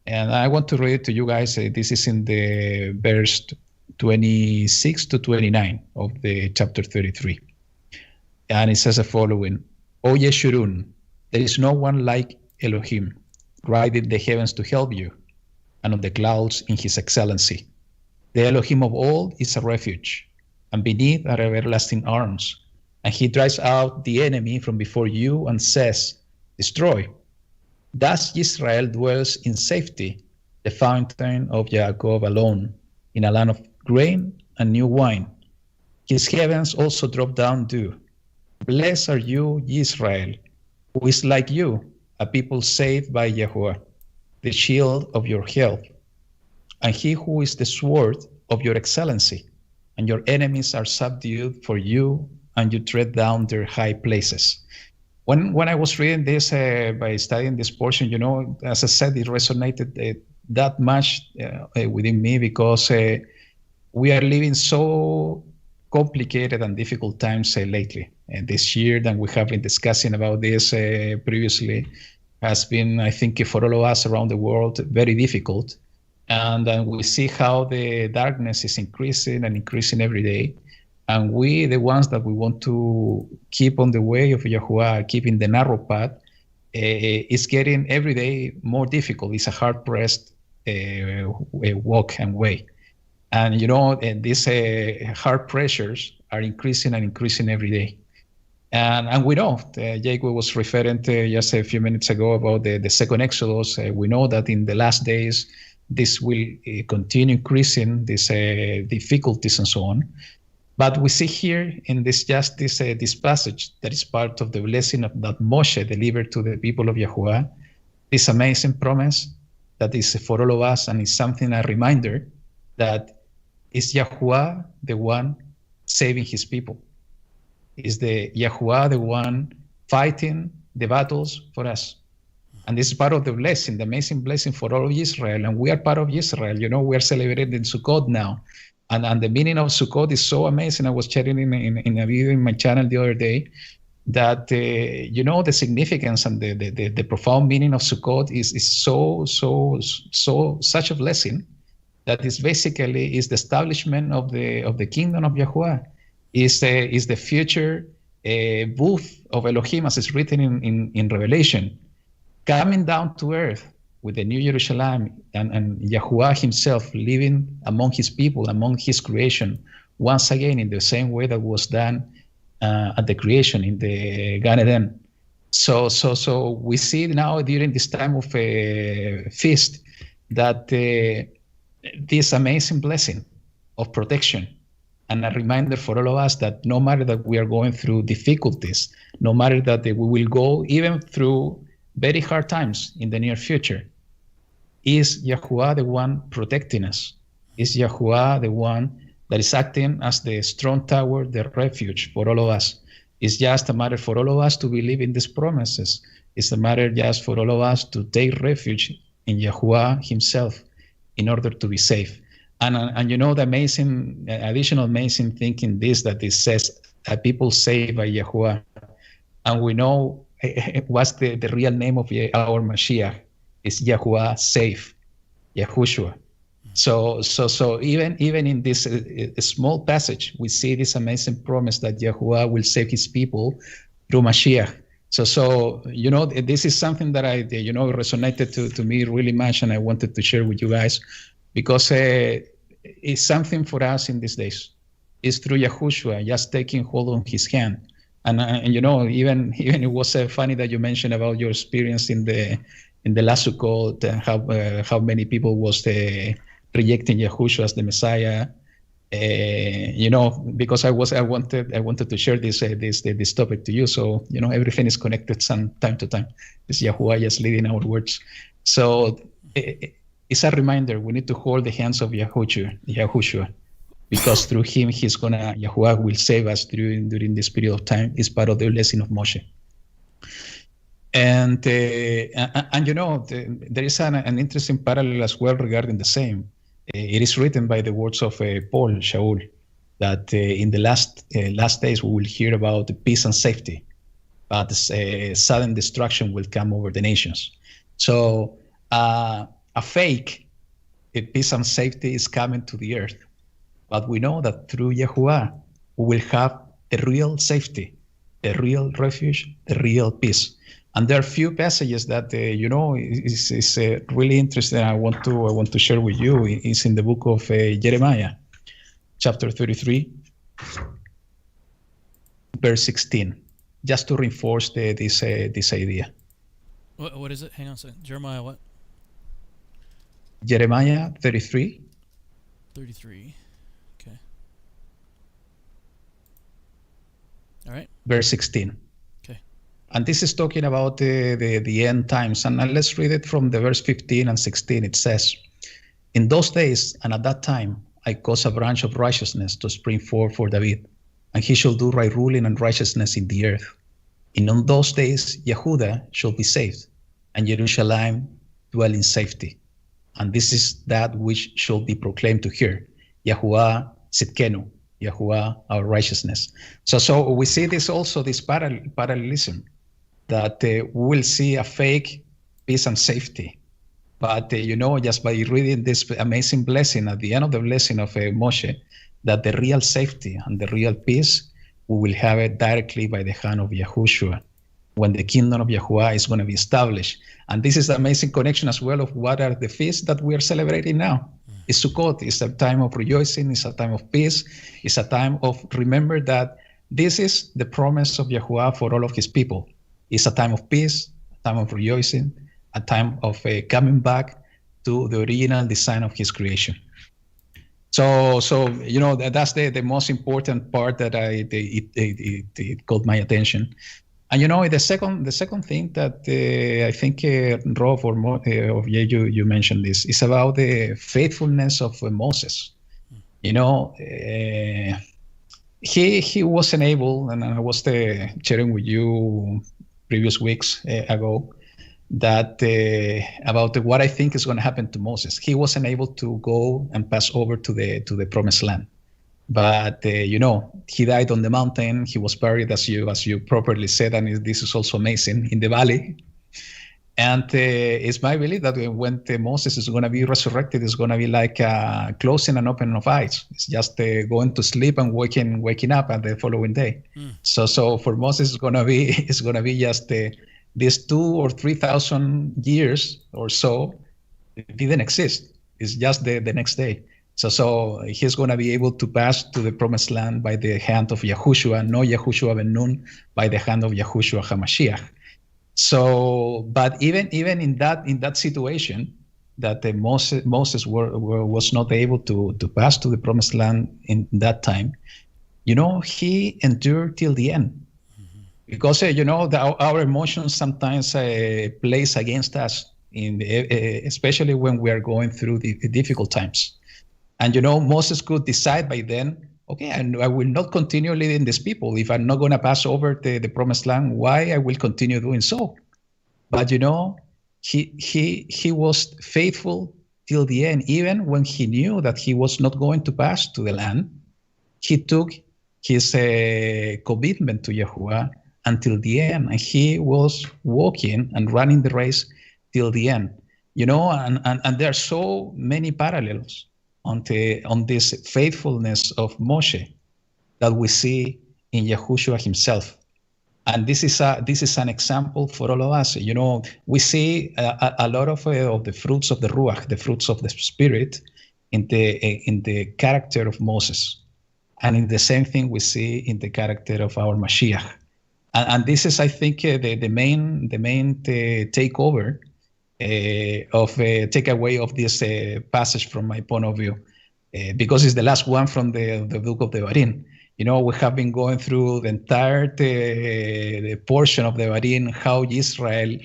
And I want to read it to you guys. This is in the verse 26 to 29 of the chapter 33. And it says the following: O Yeshurun, there is no one like Elohim, riding the heavens to help you, and on the clouds in his excellency. The Elohim of all is a refuge, and beneath are everlasting arms. And he drives out the enemy from before you and says, destroy. Thus Israel dwells in safety, the fountain of Jacob alone, in a land of grain and new wine. His heavens also drop down dew. Blessed are you, Israel, who is like you, a people saved by Yahuwah, the shield of your health, and he who is the sword of your excellency, and your enemies are subdued for you, and you tread down their high places. When I was reading this, by studying this portion, as I said, it resonated that much within me because we are living so complicated and difficult times lately. And this year that we have been discussing about this previously has been, I think, for all of us around the world, very difficult. And then we see how the darkness is increasing and increasing every day. And we, the ones that we want to keep on the way of Yahuwah, keeping the narrow path, is getting every day more difficult. It's a hard-pressed walk and way. And, these hard pressures are increasing and increasing every day. And we know, Jacob was referring to just a few minutes ago about the second Exodus. We know that in the last days, this will continue increasing, these difficulties and so on. But we see here in this passage that is part of the blessing that Moshe delivered to the people of Yahuwah, this amazing promise that is for all of us, and is something, a reminder that is Yahuwah the one saving his people. Is the Yahuwah the one fighting the battles for us. And this is part of the blessing, the amazing blessing for all of Israel. And we are part of Israel. We are celebrating Sukkot now. And the meaning of Sukkot is so amazing. I was sharing in a video in my channel the other day that, the significance and the profound meaning of Sukkot is such a blessing that is basically is the establishment of the kingdom of Yahuwah. Is the future booth of Elohim, as is written in Revelation, coming down to earth with the New Jerusalem and Yahuwah himself living among his people, among his creation, once again in the same way that was done at the creation in the Gan Eden. So we see now during this time of feast that this amazing blessing of protection, and a reminder for all of us that no matter that we are going through difficulties, no matter that we will go even through very hard times in the near future, is Yahuwah the one protecting us? Is Yahuwah the one that is acting as the strong tower, the refuge for all of us? It's just a matter for all of us to believe in these promises. It's a matter just for all of us to take refuge in Yahuwah himself in order to be safe. And the amazing, additional amazing thing in this, that it says people saved by Yahuwah. And we know what's the real name of our Mashiach is Yahuwah save, Yahushua. So even in this small passage, we see this amazing promise that Yahuwah will save his people through Mashiach. So this is something that I resonated to me really much, and I wanted to share with you guys. Because it's something for us in these days. It's through Yahushua, just taking hold on his hand. And even it was funny that you mentioned about your experience in the last Sukkot, how many people was rejecting Yahushua as the Messiah. Because I wanted to share this topic to you. So everything is connected some time to time. It's Yahuwah just leading our words. So. It's a reminder we need to hold the hands of Yahushua, because through him Yahuwah will save us during this period of time. It's part of the blessing of Moshe. And there is an interesting parallel as well regarding the same. It is written by the words of Paul, Shaul, that in the last days we will hear about peace and safety, but sudden destruction will come over the nations. So a fake peace and safety is coming to the earth. But we know that through Yahuwah, we will have the real safety, the real refuge, the real peace. And there are few passages that, is really interesting. I want to share with you. It's in the book of Jeremiah, chapter 33, verse 16, just to reinforce this idea. What is it? Hang on a second. Jeremiah what? Jeremiah 33. 33. Okay. All right. Verse 16. Okay. And this is talking about the end times. And let's read it from the verse 15 and 16. It says, "In those days and at that time, I cause a branch of righteousness to spring forth for David, and he shall do right ruling and righteousness in the earth. And on those days, Yehudah shall be saved, and Jerusalem dwell in safety. And this is that which shall be proclaimed to her, Yahuwah Tzidkenu, Yahuwah our righteousness." So we see this also, this parallelism, that we will see a fake peace and safety But just by reading this amazing blessing at the end of the blessing of Moshe, that the real safety and the real peace, we will have it directly by the hand of Yahushua, when the kingdom of Yahuwah is going to be established. And this is the amazing connection as well of what are the feasts that we are celebrating now. It's Sukkot. It's a time of rejoicing. It's a time of peace. It's a time of remember that this is the promise of Yahuwah for all of his people. It's a time of peace, a time of rejoicing, a time of coming back to the original design of his creation. So that's the most important part that it caught my attention. And the second thing that I think Rob or you mentioned this is about the faithfulness of Moses. He wasn't able, and I was sharing with you previous weeks ago that about what I think is going to happen to Moses. He wasn't able to go and pass over to the promised land. But he died on the mountain. He was buried, as you properly said, and this is also amazing, in the valley. And it's my belief that when Moses is going to be resurrected, it's going to be like closing and opening of eyes. It's just going to sleep and waking up at the following day. So for Moses, it's going to be just these 2,000 or 3,000 years or so. It didn't exist. It's just the next day. So he's going to be able to pass to the promised land by the hand of Yahushua, no Yahushua ben Nun, by the hand of Yahushua HaMashiach. So, but even in that situation, that Moses was not able to pass to the promised land in that time, he endured till the end. Because our emotions sometimes plays against us, especially when we are going through the difficult times. And Moses could decide by then, okay, and I will not continue leading these people. If I'm not going to pass over the promised land, why I will continue doing so? But he was faithful till the end, even when he knew that he was not going to pass to the land. He took his commitment to Yahuwah until the end, and he was walking and running the race till the end. And there are so many parallels on this faithfulness of Moshe that we see in Yahushua himself. And this is an example for all of us. We see a lot of the fruits of the Ruach, the fruits of the Spirit, in the character of Moses. And in the same thing we see in the character of our Mashiach. And this is, I think, the main takeaway of this passage from my point of view, because it's the last one from the book of the Devarim. We have been going through the entire the portion of the Devarim, how Israel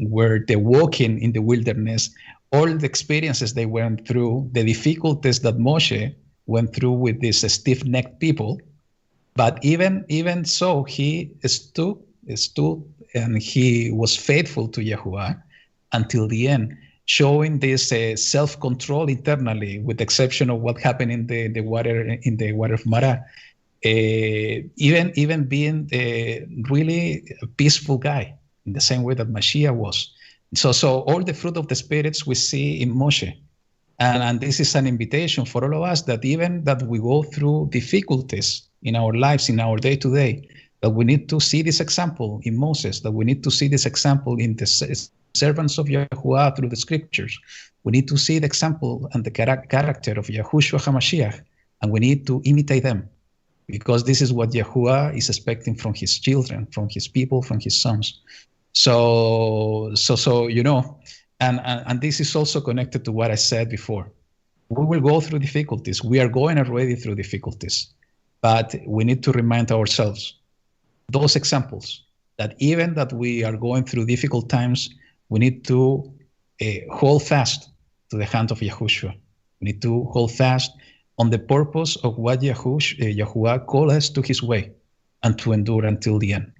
were walking in the wilderness, all the experiences they went through, the difficulties that Moshe went through with these stiff-necked people. But even so, he stood, and he was faithful to Yahuwah until the end, showing this self-control internally, with the exception of what happened in the water of Marah. Even being a really peaceful guy, in the same way that Mashiach was. So all the fruit of the spirits we see in Moshe. And this is an invitation for all of us, that even that we go through difficulties in our lives, in our day-to-day, that we need to see this example in Moses, that we need to see this example in the servants of Yahuwah through the scriptures. We need to see the example and the character of Yahushua HaMashiach, and we need to imitate them, because this is what Yahuwah is expecting from his children, from his people, from his sons. So and this is also connected to what I said before. We will go through difficulties. We are going already through difficulties, but we need to remind ourselves those examples, that even that we are going through difficult times, we need to hold fast to the hand of Yahushua. We need to hold fast on the purpose of what Yahuwah called us to his way, and to endure until the end.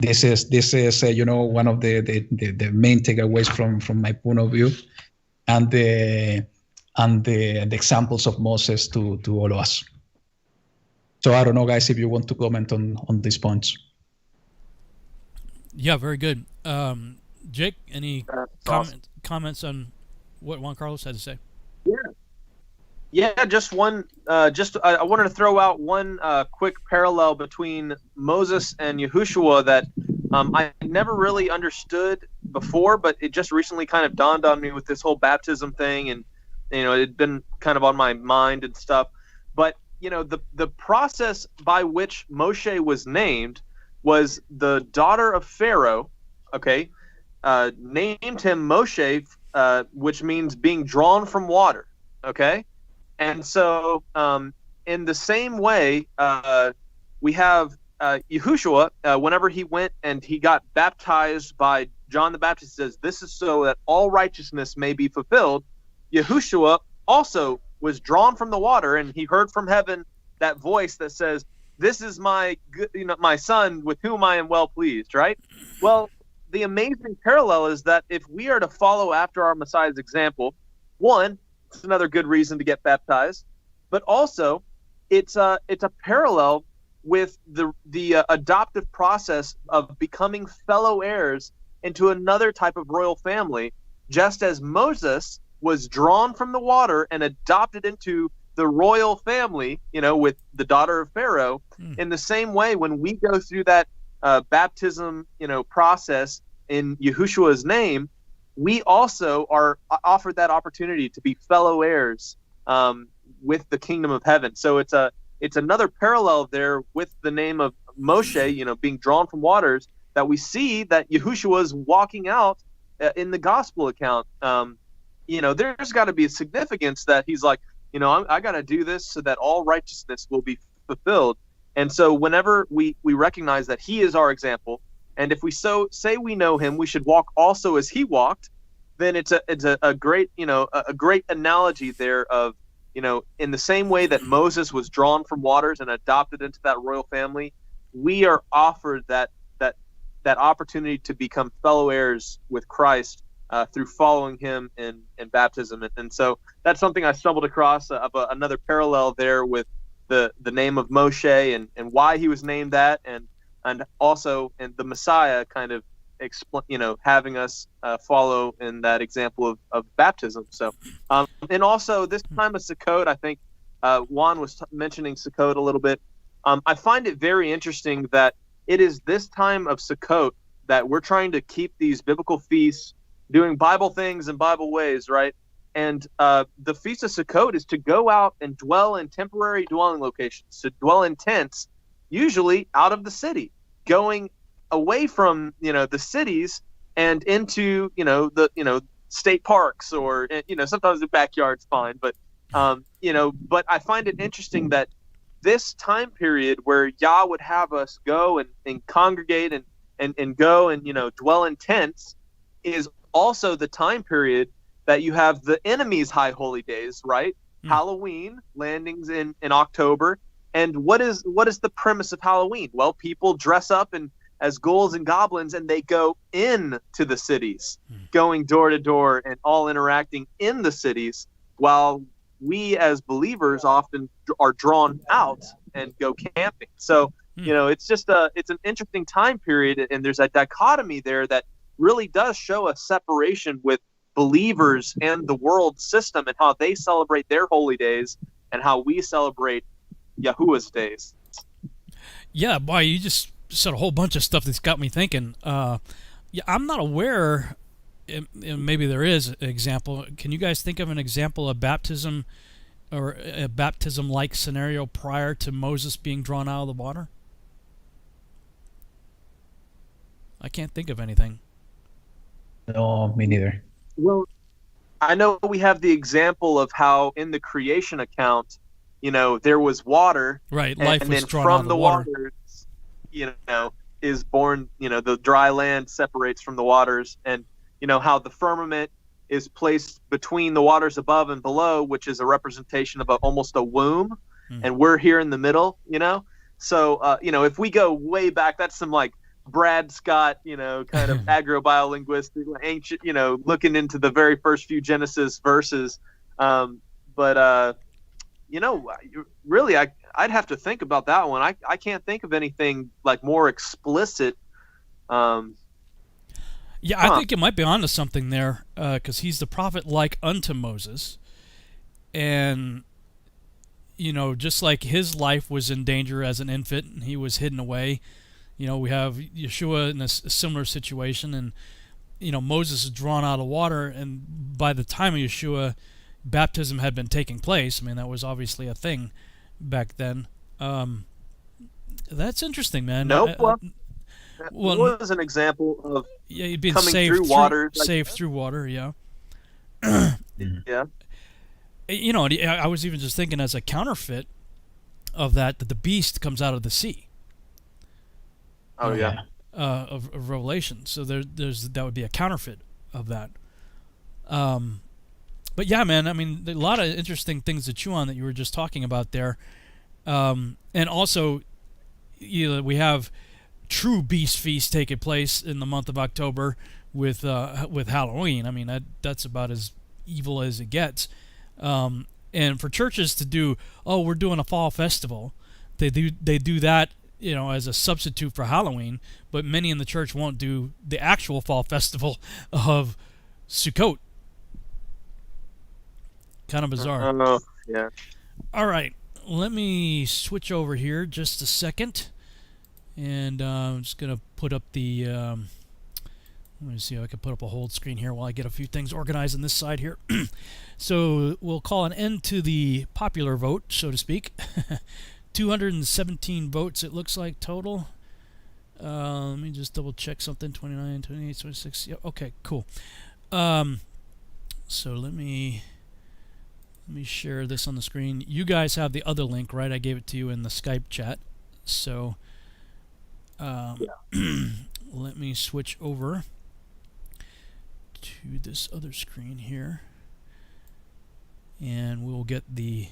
This is one of the main takeaways from my point of view, and the examples of Moses to all of us. So I don't know, guys, if you want to comment on these points. Yeah, very good. Jake, any comments on what Juan Carlos had to say? Yeah, just one. I wanted to throw out one quick parallel between Moses and Yahushua that I never really understood before, but it just recently kind of dawned on me with this whole baptism thing, and it'd been kind of on my mind and stuff. But the process by which Moshe was named was the daughter of Pharaoh. Okay, named him Moshe, which means being drawn from water. Okay. And so, in the same way, we have Yahushua, whenever he went and he got baptized by John the Baptist, says, "This is so that all righteousness may be fulfilled." Yahushua also was drawn from the water, and he heard from heaven that voice that says, "This is my my son with whom I am well pleased." Right? Well, the amazing parallel is that if we are to follow after our Messiah's example, one, it's another good reason to get baptized, but also it's a parallel with the adoptive process of becoming fellow heirs into another type of royal family, just as Moses was drawn from the water and adopted into the royal family, with the daughter of Pharaoh. In the same way, when we go through that baptism, process in Yahushua's name, we also are offered that opportunity to be fellow heirs with the kingdom of heaven. So it's another parallel there with the name of Moshe, being drawn from waters, that we see that Yahushua is walking out in the gospel account. There's got to be a significance that he's like, I got to do this so that all righteousness will be fulfilled. And so whenever we recognize that he is our example, and if we say we know him, we should walk also as he walked, then it's a great a great analogy there of in the same way that Moses was drawn from waters and adopted into that royal family, we are offered that opportunity to become fellow heirs with Christ through following him in baptism. And so that's something I stumbled across of another parallel there with the name of Moshe and why he was named that, and also in the Messiah kind of having us follow in that example of baptism. So, and also this time of Sukkot, I think Juan was mentioning Sukkot a little bit. I find it very interesting that it is this time of Sukkot that we're trying to keep these biblical feasts, doing Bible things in Bible ways, right? And the Feast of Sukkot is to go out and dwell in temporary dwelling locations, to dwell in tents, usually out of the city, going away from the cities and into the state parks, or sometimes the backyard's fine, but but I find it interesting that this time period where Yah would have us go and congregate and go and dwell in tents is also the time period that you have the enemy's high holy days, right? Halloween landings in October. And what is the premise of Halloween? Well, people dress up as ghouls and goblins, and they go into the cities, going door to door and all interacting in the cities, while we as believers often are drawn out and go camping. So, it's just it's an interesting time period, and there's a dichotomy there that really does show a separation with believers and the world system and how they celebrate their holy days and how we celebrate Yahuwah's days. Yeah, boy, you just said a whole bunch of stuff that's got me thinking. I'm not aware, maybe there is an example. Can you guys think of an example of baptism or a baptism-like scenario prior to Moses being drawn out of the water? I can't think of anything. No, me neither. Well, I know we have the example of how in the creation account, there was water. Right, life and was then drawn from out of the the water. Waters, is born, the dry land separates from the waters, and, how the firmament is placed between the waters above and below, which is a representation of almost a womb, and we're here in the middle, So, if we go way back, that's some like Brad Scott, kind of agrobiolinguistic, ancient, looking into the very first few Genesis verses. Really, I'd have to think about that one. I can't think of anything like more explicit. Yeah, I think it might be onto something there, because he's the prophet like unto Moses, and just like his life was in danger as an infant, and he was hidden away. We have Yeshua in a similar situation, and Moses is drawn out of water, and by the time of Yeshua, baptism had been taking place. I mean, that was obviously a thing back then. That's interesting, man. Nope. Well, was an example of he'd been coming saved through water. Saved through water, yeah. Yeah. I was even just thinking as a counterfeit of that the beast comes out of the sea. Oh yeah. Of Revelation. So there's that would be a counterfeit of that. But yeah, man. I mean, a lot of interesting things to chew on that you were just talking about there, and also, we have true beast feast taking place in the month of October with Halloween. I mean, that's about as evil as it gets. And for churches to do, we're doing a fall festival, they do that, as a substitute for Halloween. But many in the church won't do the actual fall festival of Sukkot. Kind of bizarre. Oh, yeah. All right, let me switch over here just a second. And I'm just going to put up the, let me see if I can put up a hold screen here while I get a few things organized on this side here. So we'll call an end to the popular vote, so to speak. 217 votes, it looks like, total. Let me just double check something. 29, 28, 26. Yeah, okay, cool. So let me share this on the screen. You guys have the other link, right? I gave it to you in the Skype chat. So... let me switch over to this other screen here, and we'll get the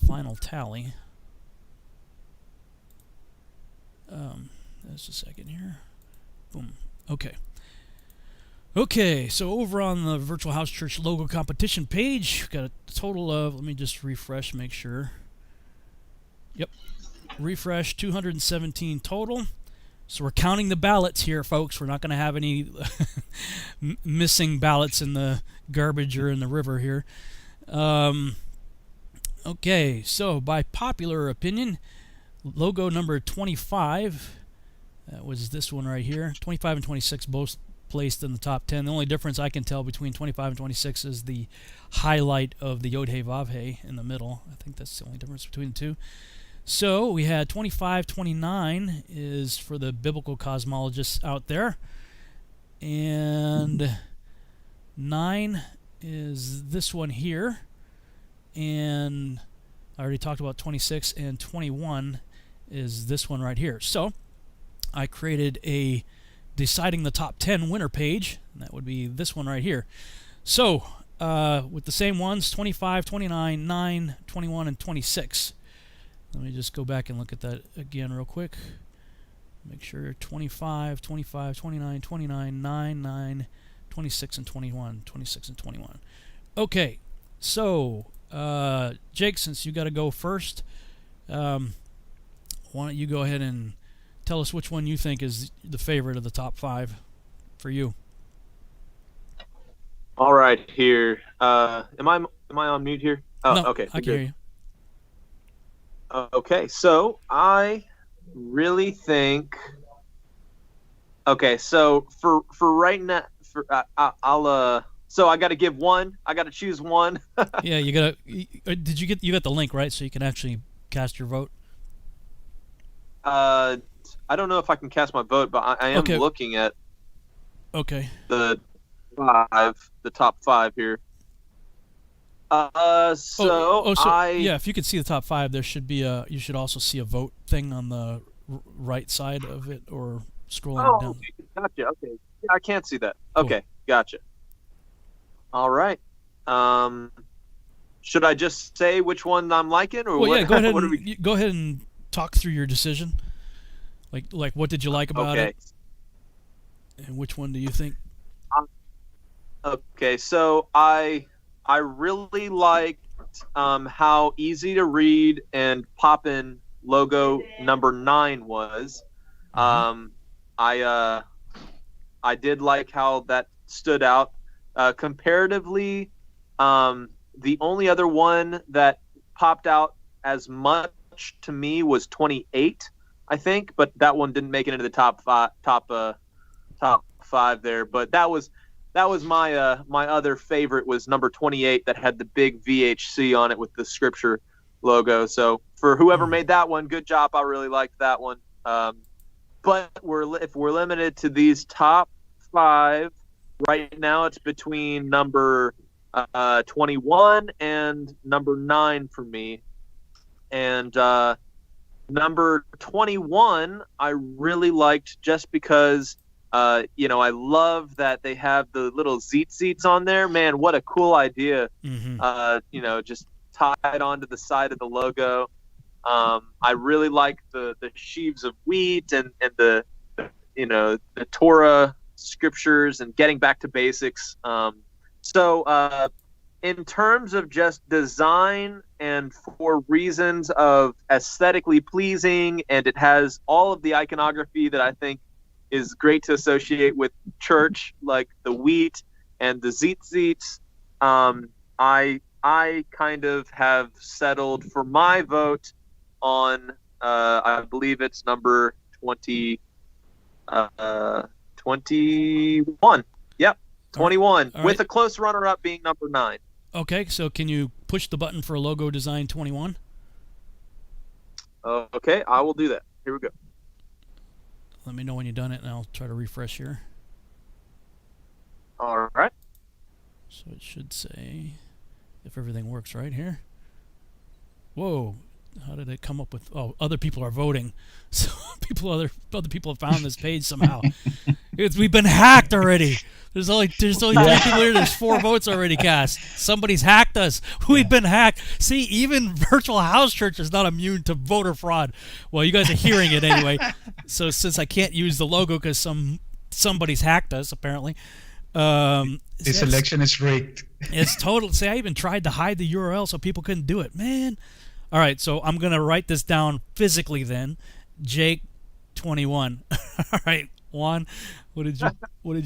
final tally. Just a second here. Boom. Okay, so over on the Virtual House Church logo competition page, we've got a total of, let me just refresh, make sure. Yep. Refresh, 217 total. So we're counting the ballots here, folks. We're not going to have any missing ballots in the garbage or in the river here. Okay, so by popular opinion, logo number 25, that was this one right here. 25 and 26 both placed in the top 10. The only difference I can tell between 25 and 26 is the highlight of the Yod He Vav He in the middle. I think that's the only difference between the two. So we had 25, 29 is for the biblical cosmologists out there. And 9 is this one here. And I already talked about 26, and 21 is this one right here. So I created a deciding the top 10 winner page, and that would be this one right here. So with the same ones, 25, 29, 9, 21, and 26. Let me just go back and look at that again real quick. Make sure 25, 25, 29, 29, 9, 9, 26, and 21. 26 and 21. Okay, so, Jake, since you got to go first, why don't you go ahead and tell us which one you think is the favorite of the top 5 for you. All right, here. Am I on mute here? Oh, no, okay. I can hear you. Okay, so I really think. Okay, so for right now, I'll So I got to give one. I got to choose one. Yeah, you got. You got the link, right? So you can actually cast your vote. I don't know if I can cast my vote, but I am looking at. Okay. The top 5 here. Yeah, if you could see the top 5, there should be you should also see a vote thing on the right side of it, or scrolling down. Gotcha. Okay, yeah, I can't see that. Cool. Okay, gotcha. All right. Should I just say which one I'm liking, or well, what? Yeah, go ahead. Go ahead and talk through your decision. Like what did you like about it, and which one do you think? Okay, so I really liked how easy to read and poppin' logo number 9 was. I I did like how that stood out. Comparatively, the only other one that popped out as much to me was 28, I think, but that one didn't make it into the top five there. But that was my my other favorite was number 28 that had the big VHC on it with the scripture logo. So for whoever made that one, good job. I really liked that one. But if we're limited to these top 5 right now, it's between number 21 and number 9 for me. And number 21 I really liked just because I love that they have the little zeets on there. Man, what a cool idea. Just tied onto the side of the logo. I really like the sheaves of wheat and the Torah scriptures and getting back to basics. So in terms of just design and for reasons of aesthetically pleasing, and it has all of the iconography that I think is great to associate with church, like the wheat and the zeets. I kind of have settled for my vote on I believe it's number 21. Yep, 21, All with right. a close runner-up being number 9. Okay, so can you push the button for logo design 21? Okay, I will do that. Here we go. Let me know when you've done it, and I'll try to refresh here. All right. So it should say, if everything works right here. Whoa, how did it come up with? Oh, other people are voting. So other people have found this page somehow. We've been hacked already. There's only 10 people here. There's 4 votes already cast. Somebody's hacked us. We've been hacked. See, even Virtual House Church is not immune to voter fraud. Well, you guys are hearing it anyway. So since I can't use the logo because somebody's hacked us apparently. This election is rigged. It's total. See, I even tried to hide the URL so people couldn't do it. Man. All right, so I'm gonna write this down physically then. Jake, 21. All right, Juan, what did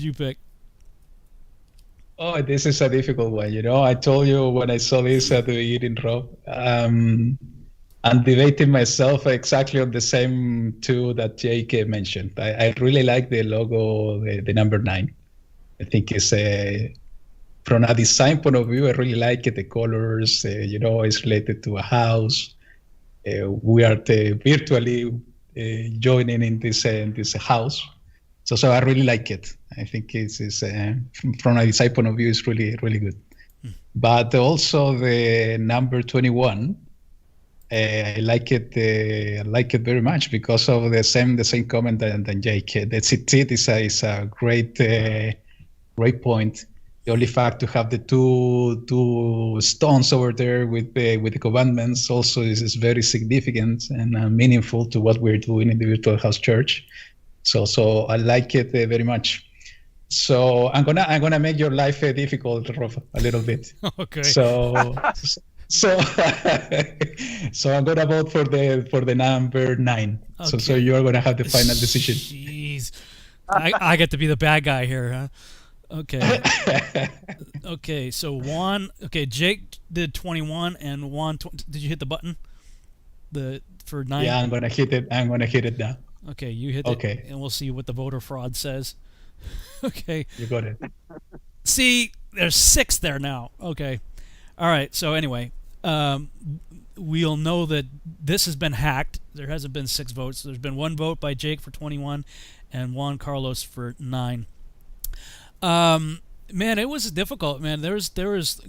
you pick? Oh, this is a difficult one. I told you when I saw this at the beginning, Rob. I'm debating myself exactly on the same 2 that Jake mentioned. I really like the logo, the number 9. I think it's from a design point of view, I really like it. The colors, it's related to a house. We are virtually joining in this house. So I really like it. I think it's from a design point of view, it's really, really good. But also the number 21, I like it. I like it very much because of the same comment than Jake. The tzit is a great point. The only fact to have the two stones over there with the commandments also is very significant and meaningful to what we're doing in the Virtual House Church. So I like it very much. So I'm gonna make your life difficult, Rafa, a little bit. Okay. So I'm gonna vote for the number 9. Okay. So you are gonna have the final decision. Jeez, I get to be the bad guy here, huh? Okay. Okay. So Juan. Okay, Jake did 21, and Juan. Did you hit the button? For 9. Yeah, I'm gonna hit it now. Okay, you hit it, and we'll see what the voter fraud says. Okay. You got it. See, there's 6 there now. Okay. All right. So anyway, we'll know that this has been hacked. There hasn't been 6 votes. There's been 1 vote by Jake for 21, and Juan Carlos for 9. Man, it was difficult, man. There was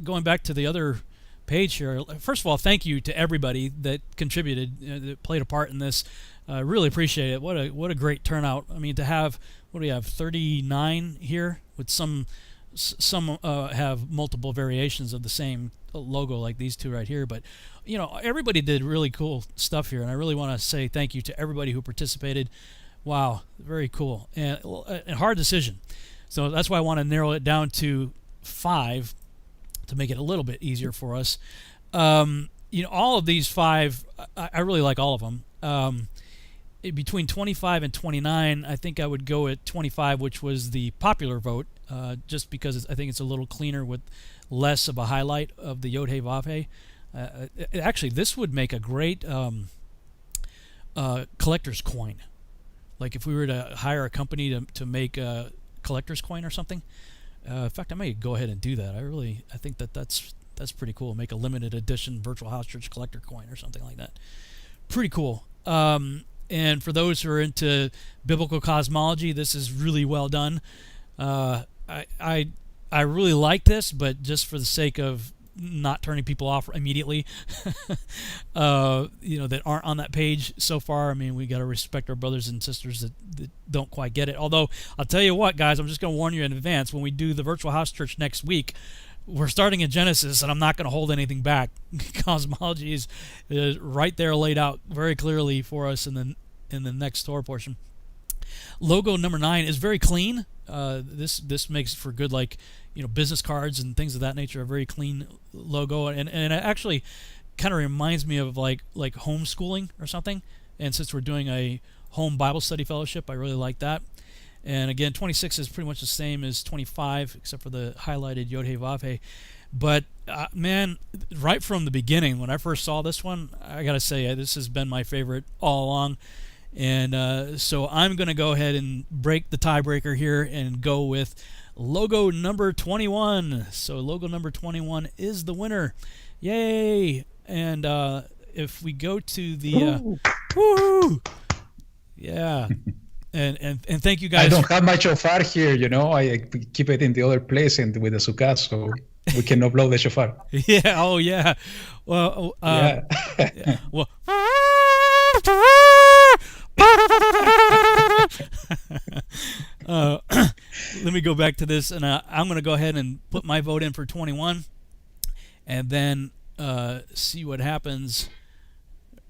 going back to the other page here. First of all, thank you to everybody that contributed, that played a part in this. I really appreciate it. What a great turnout. I mean, to have, what do we have, 39 here, with some have multiple variations of the same logo like these 2 right here. But everybody did really cool stuff here, and I really want to say thank you to everybody who participated. Wow, very cool, and a hard decision. So that's why I want to narrow it down to 5 to make it a little bit easier for us. All of these 5, I really like all of them. between 25 and 29, I think I would go at 25, which was the popular vote, just because I think it's a little cleaner with less of a highlight of the Yod He Vav He. Actually, this would make a great collector's coin. Like if we were to hire a company to make a collector's coin or something. In fact, I may go ahead and do that. I think that's pretty cool. Make a limited edition Virtual House Church collector coin or something like that. Pretty cool. And for those who are into biblical cosmology, this is really well done. I really like this, but just for the sake of not turning people off immediately, that aren't on that page so far. I mean, we got to respect our brothers and sisters that don't quite get it. Although, I'll tell you what, guys, I'm just going to warn you in advance. When we do the Virtual House Church next week, we're starting in Genesis, and I'm not going to hold anything back. Cosmology is right there laid out very clearly for us in the next Torah portion. Logo number 9 is very clean. This makes for good, business cards and things of that nature. A very clean logo, and it actually kind of reminds me of like homeschooling or something. And since we're doing a home Bible study fellowship, I really like that. And again, 26 is pretty much the same as 25, except for the highlighted Yod He Vav He. But man, right from the beginning, when I first saw this one, I gotta say this has been my favorite all along. And so I'm going to go ahead and break the tiebreaker here and go with logo number 21. So logo number 21 is the winner. Yay! And if we go to the... woo! Yeah. And thank you guys. I don't have my shofar here, I keep it in the other place and with the sukkah, so we cannot blow the shofar. Yeah, oh yeah. Well, yeah. Yeah. Well... Let me go back to this, and I'm going to go ahead and put my vote in for 21, and then see what happens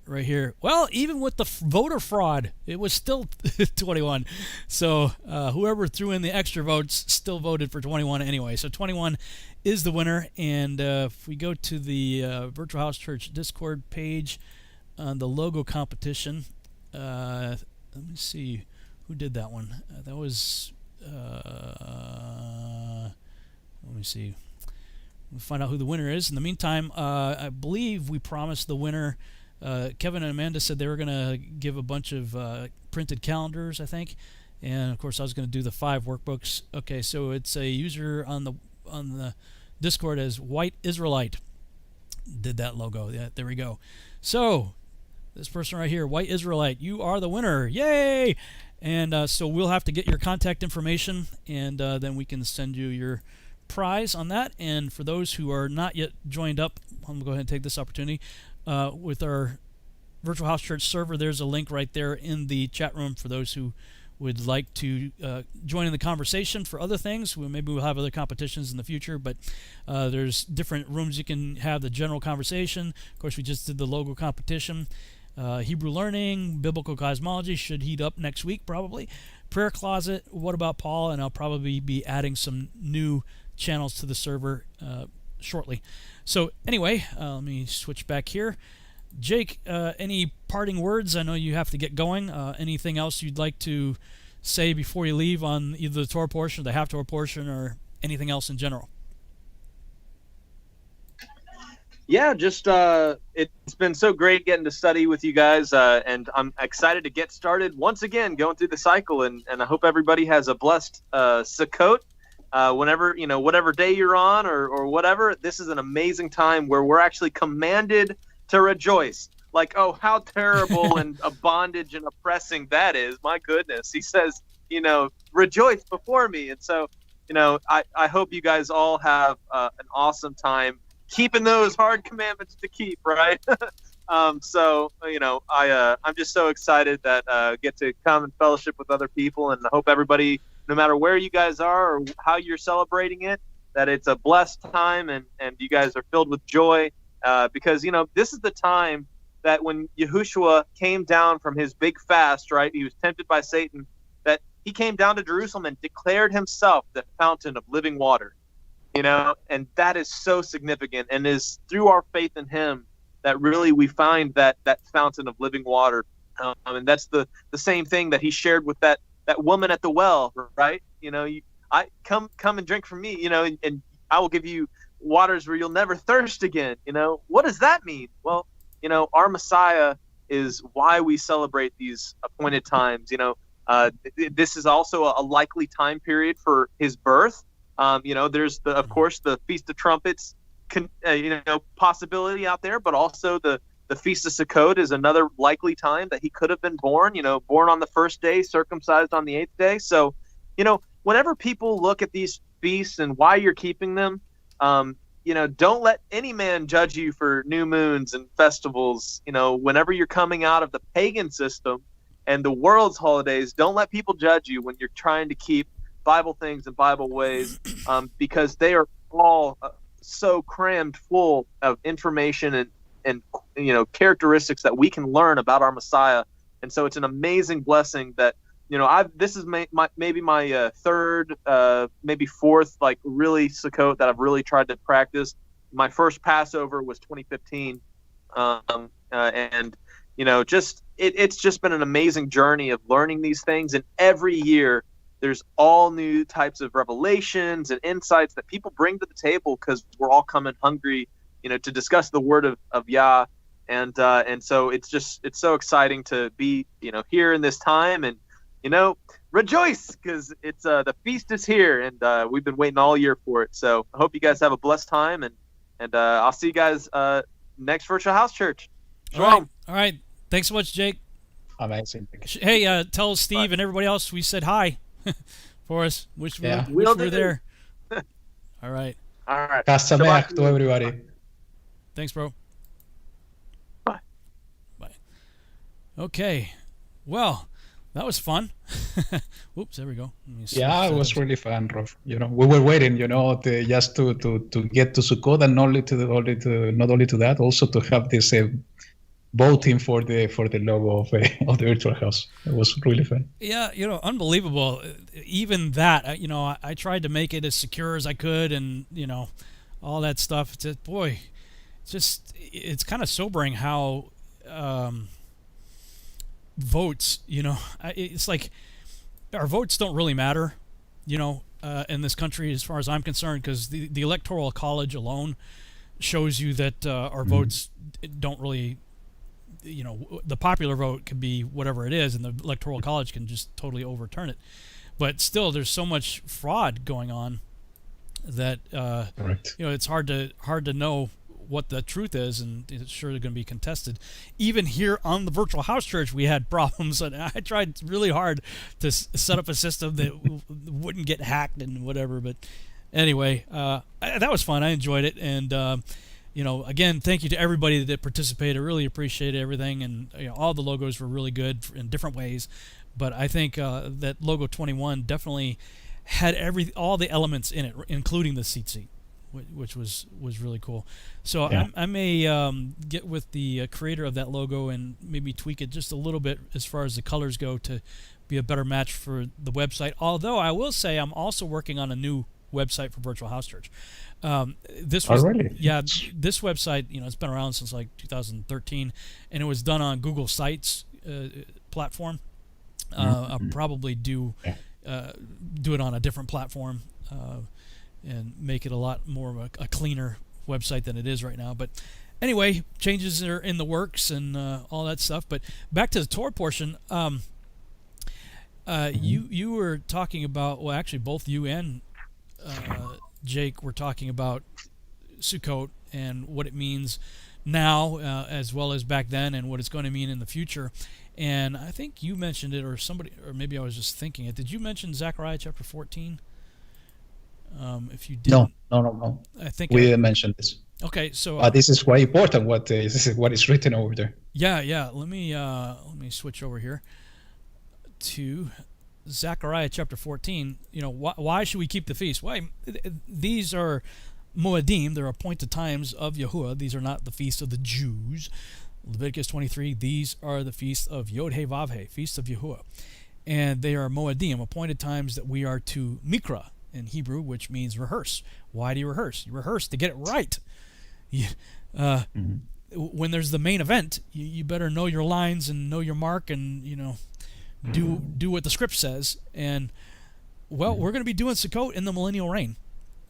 right here. Well, even with the voter fraud, it was still 21. So whoever threw in the extra votes still voted for 21 anyway. So 21 is the winner, and if we go to the Virtual House Church Discord page on the logo competition, let me see who did that one. That was let me see. We'll find out who the winner is. In the meantime, I believe we promised the winner. Kevin and Amanda said they were going to give a bunch of printed calendars, I think, and of course I was going to do the 5 workbooks. Okay, so it's a user on the Discord as White Israelite did that logo. Yeah, there we go. So this person right here, White Israelite, you are the winner. Yay! And so we'll have to get your contact information, and then we can send you your prize on that. And for those who are not yet joined up, I'm going to go ahead and take this opportunity. With our Virtual House Church server, there's a link right there in the chat room for those who would like to join in the conversation for other things. Maybe we'll have other competitions in the future, but there's different rooms you can have the general conversation. Of course, we just did the logo competition. Hebrew learning, biblical cosmology should heat up next week probably. Prayer closet, what about Paul? And I'll probably be adding some new channels to the server shortly. So anyway, let me switch back here. Jake, any parting words? I know you have to get going. Anything else you'd like to say before you leave on either the Torah portion, the half Torah portion, or anything else in general? Yeah, just it's been so great getting to study with you guys, and I'm excited to get started once again going through the cycle, and I hope everybody has a blessed Sukkot. Whenever, whatever day you're on or whatever, this is an amazing time where we're actually commanded to rejoice. Like, oh, how terrible and a bondage and oppressing that is. My goodness. He says, rejoice before me. And so, I hope you guys all have an awesome time keeping those hard commandments to keep, right? I'm just so excited that get to come and fellowship with other people, and I hope everybody, no matter where you guys are or how you're celebrating it, that it's a blessed time and you guys are filled with joy, because this is the time that when Yahushua came down from his big fast, right, he was tempted by Satan, that he came down to Jerusalem and declared himself the fountain of living water. And that is so significant, and is through our faith in him that really we find that fountain of living water And that's the same thing that he shared with that woman at the well, right? I come and drink from me, and I will give you waters where you'll never thirst again. What does that mean? Well, our Messiah is why we celebrate these appointed times. This is also a likely time period for his birth. There's of course the Feast of Trumpets, possibility out there, but also the Feast of Sukkot is another likely time that he could have been born. Born on the first day, circumcised on the 8th day. So, whenever people look at these feasts and why you're keeping them, don't let any man judge you for new moons and festivals. Whenever you're coming out of the pagan system and the world's holidays, don't let people judge you when you're trying to keep Bible things and Bible ways, because they are all so crammed full of information and characteristics that we can learn about our Messiah. And so it's an amazing blessing that this is maybe my third, maybe fourth, like really Sukkot that I've really tried to practice. My first Passover was 2015, and it's just been an amazing journey of learning these things. And every year there's all new types of revelations and insights that people bring to the table because we're all coming hungry, to discuss the word of Yah. And so it's so exciting to be, here in this time and, rejoice because it's the feast is here, and we've been waiting all year for it. So I hope you guys have a blessed time, and I'll see you guys next Virtual House Church. Shalom. All right. Thanks so much, Jake. Amazing. Hey, tell Steve and everybody else we said hi for us. Wish we were there. All right. All right. Kasameach to everybody. Thanks, bro. Bye. Okay. Well, that was fun. Oops, there we go. Yeah, it was really fun, Rolf. We were waiting, just to get to Sukkot, and not only to that, also to have this voting for the logo of the virtual house. It was really fun. Yeah, unbelievable. Even that, I tried to make it as secure as I could, and all that stuff. It's just, boy, it's kind of sobering how votes, it's like our votes don't really matter, in this country as far as I'm concerned, because the Electoral College alone shows you that our votes don't really, the popular vote can be whatever it is, and the Electoral College can just totally overturn it. But still, there's so much fraud going on that it's hard to know what the truth is, and it's surely going to be contested. Even here on the Virtual House Church, we had problems, and I tried really hard to set up a system that wouldn't get hacked and whatever. But anyway, that was fun. I enjoyed it, and again, thank you to everybody that participated. I really appreciate everything, and all the logos were really good in different ways. But I think that logo 21 definitely had all the elements in it, including the seat, which was really cool. So yeah. I may get with the creator of that logo and maybe tweak it just a little bit as far as the colors go to be a better match for the website. Although I will say I'm also working on a new website for Virtual House Church. This website, it's been around since like 2013, and it was done on Google Sites platform. I'll probably do it on a different platform and make it a lot more of a cleaner website than it is right now. But anyway, changes are in the works and all that stuff. But back to the Torah portion, you were talking about, well, actually both you and Jake were talking about Sukkot and what it means now as well as back then, and what it's going to mean in the future. And I think you mentioned it, or somebody, or maybe I was just thinking it. Did you mention Zechariah chapter 14? If you did, no. I think we didn't mention this. Okay, so this is quite important. What is written over there? Yeah. Let me switch over here to Zechariah chapter 14. Why should we keep the feast? Why? These are Moedim. They're appointed times of Yahuwah. These are not the feast of the Jews. Leviticus 23. These are the feasts of Yod He Vav He, feast of Yahuwah, and they are Moedim, appointed times that we are to Mikra in Hebrew, which means rehearse. Why do you rehearse? You rehearse to get it right. when there's the main event, you better know your lines and know your mark, and do what the script says. And well, we're going to be doing Sukkot in the millennial reign,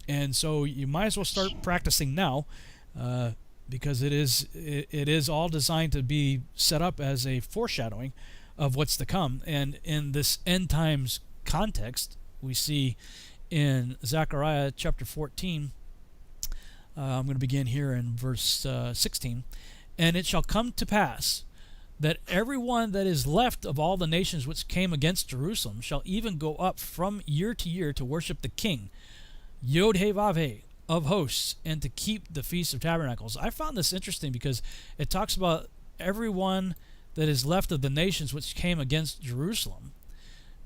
and so you might as well start practicing now, because it is all designed to be set up as a foreshadowing of what's to come. And in this end times context, we see in Zechariah chapter 14, I'm going to begin here in verse 16. And it shall come to pass that everyone that is left of all the nations which came against Jerusalem shall even go up from year to year to worship the King, Yod-Heh-Vav-Heh, of hosts, and to keep the Feast of Tabernacles. I found this interesting because it talks about everyone that is left of the nations which came against Jerusalem.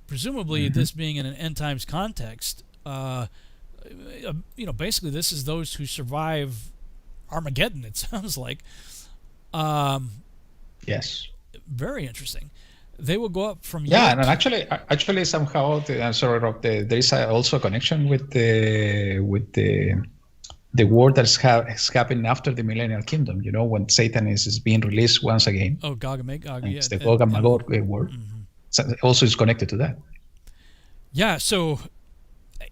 Presumably, this being in an end times context, basically this is those who survive Armageddon, it sounds like. Yes. Very interesting. They will go up from and actually somehow I'm sorry, Rob, there is also a connection with the war that's happening after the millennial kingdom, when Satan is being released once again. Oh, Gog and Magog. It's the Gog and Magog war. So it also is connected to that. Yeah, so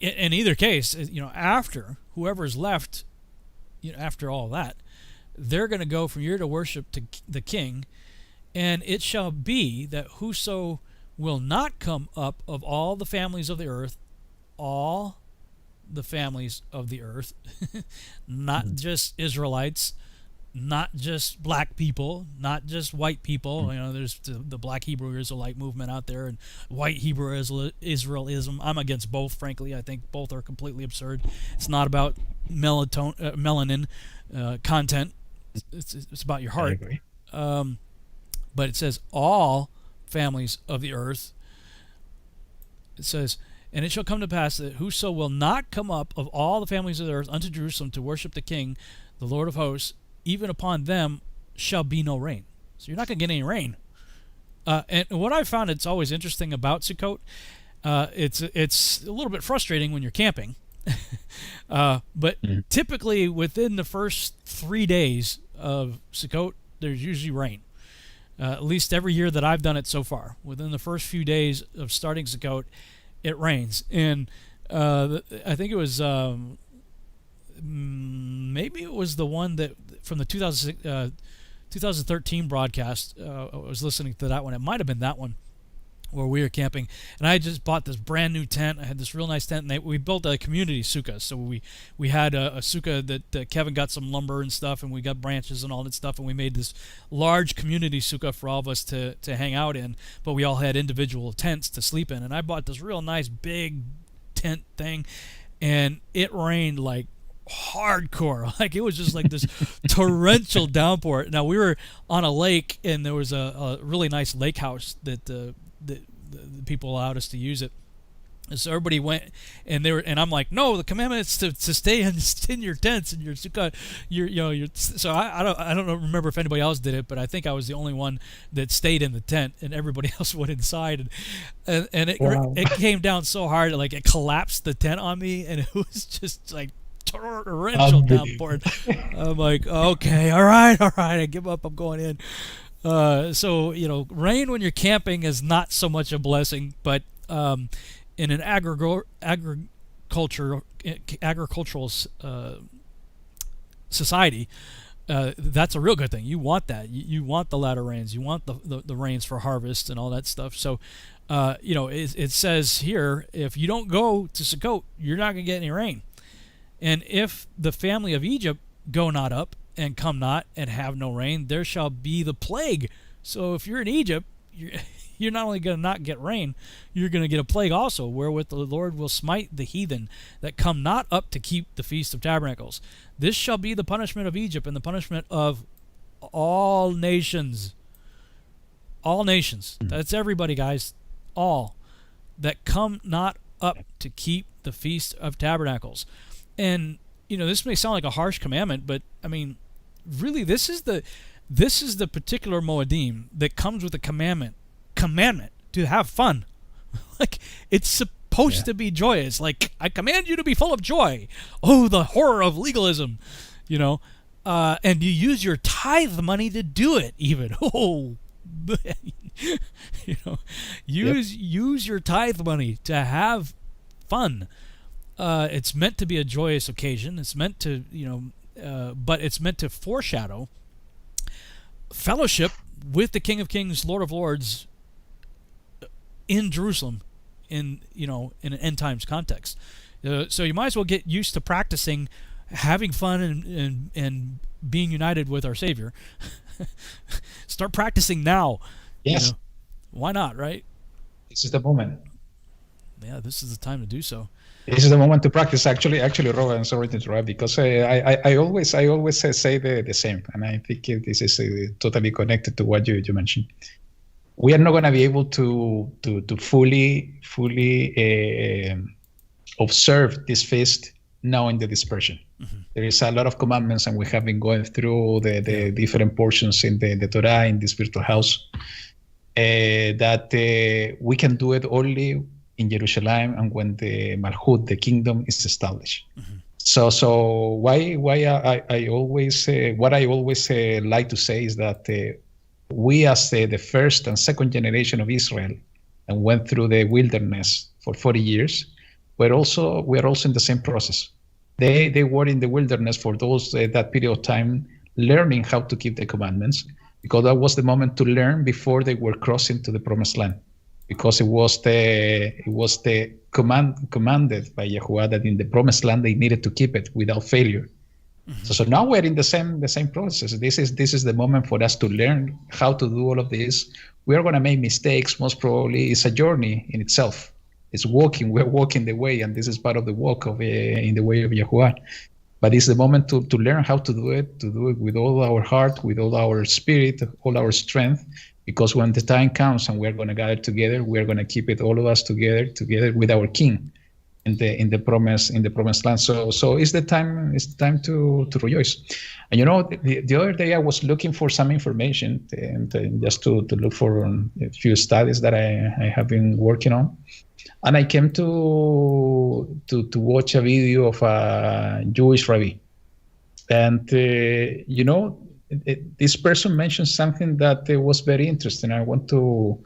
in either case, after whoever is left, after all that, they're going to go from year to worship to the King. And it shall be that whoso will not come up of all the families of the earth, all the families of the earth, not just Israelites, not just black people, not just white people. There's the black Hebrew Israelite movement out there, and white Hebrew Israelism. I'm against both, frankly. I think both are completely absurd. It's not about melanin content. It's about your heart. I agree. But it says all families of the earth. It says, and it shall come to pass that whoso will not come up of all the families of the earth unto Jerusalem to worship the King, the Lord of hosts, even upon them shall be no rain. So you're not going to get any rain. And what I found, it's always interesting about Sukkot, it's a little bit frustrating when you're camping. But typically within the first 3 days of Sukkot, there's usually rain. At least every year that I've done it so far. Within the first few days of starting Sukkot, it rains. And I think it was, maybe it was the one that from the 2013 broadcast, I was listening to that one. It might have been that one where we were camping, and I just bought this brand new tent. I had this real nice tent, and we built a community sukkah. So we had a sukkah that Kevin got some lumber and stuff, and we got branches and all that stuff, and we made this large community sukkah for all of us to hang out in. But we all had individual tents to sleep in, and I bought this real nice big tent thing, and it rained like hardcore. Like it was just like this torrential downpour. Now we were on a lake, and there was a really nice lake house that the people allowed us to use it. And so everybody went, and and I'm like, no, the commandment is to stay in your tents and your sukkah. So I don't remember if anybody else did it, but I think I was the only one that stayed in the tent, and everybody else went inside. And it came down so hard, like it collapsed the tent on me, and it was just like torrential downpour. I'm like, okay, all right, I give up. I'm going in. So rain when you're camping is not so much a blessing, but in an agricultural society, that's a real good thing. You want that. You want the latter rains. You want the rains for harvest and all that stuff. So, it says here, if you don't go to Sukkot, you're not going to get any rain. And if the family of Egypt go not up and come not and have no rain, there shall be the plague. So if you're in Egypt, you're not only going to not get rain, you're going to get a plague also, wherewith the Lord will smite the heathen that come not up to keep the Feast of Tabernacles. This shall be the punishment of Egypt and the punishment of all nations. All nations. That's everybody, guys. All that come not up to keep the Feast of Tabernacles. And this may sound like a harsh commandment, but I mean, really, this is the particular Moedim that comes with a commandment to have fun. Like it's supposed to be joyous. Like I command you to be full of joy. Oh, the horror of legalism, and you use your tithe money to do it. Even use your tithe money to have fun. It's meant to be a joyous occasion. It's meant to but it's meant to foreshadow fellowship with the King of Kings, Lord of Lords, in Jerusalem, in an end times context. So you might as well get used to practicing having fun and being united with our Savior. Start practicing now. Yes. Why not, right? This is the moment. Yeah, this is the time to do so. This is the moment to practice. Actually, Robert, I'm sorry to interrupt, because I always say the same, and I think this is totally connected to what you mentioned. We are not going to be able to fully observe this feast now in the dispersion. Mm-hmm. There is a lot of commandments, and we have been going through the different portions in the Torah, in this virtual house, that we can do it only in Jerusalem and when the Malchut, the kingdom, is established. Mm-hmm. So why I always what I always like to say is that we, as the first and second generation of Israel, and went through the wilderness for 40 years, we are also in the same process. They were in the wilderness for that period of time, learning how to keep the commandments, because that was the moment to learn before they were crossing to the promised land. Because it was the commanded by Yahuwah that in the promised land they needed to keep it without failure. Mm-hmm. So now we're in the same process. This is the moment for us to learn how to do all of this. We are going to make mistakes. Most probably, it's a journey in itself. It's walking. We're walking the way, and this is part of the walk in the way of Yahuwah. But it's the moment to learn how to do it with all our heart, with all our spirit, all our strength. Because when the time comes and we're going to gather together, we're going to keep it, all of us together with our King in the promised land. So it's the time to rejoice. And the other day I was looking for some information and just to look for a few studies that I have been working on, and I came to watch a video of a Jewish rabbi, and this person mentioned something that was very interesting. I want to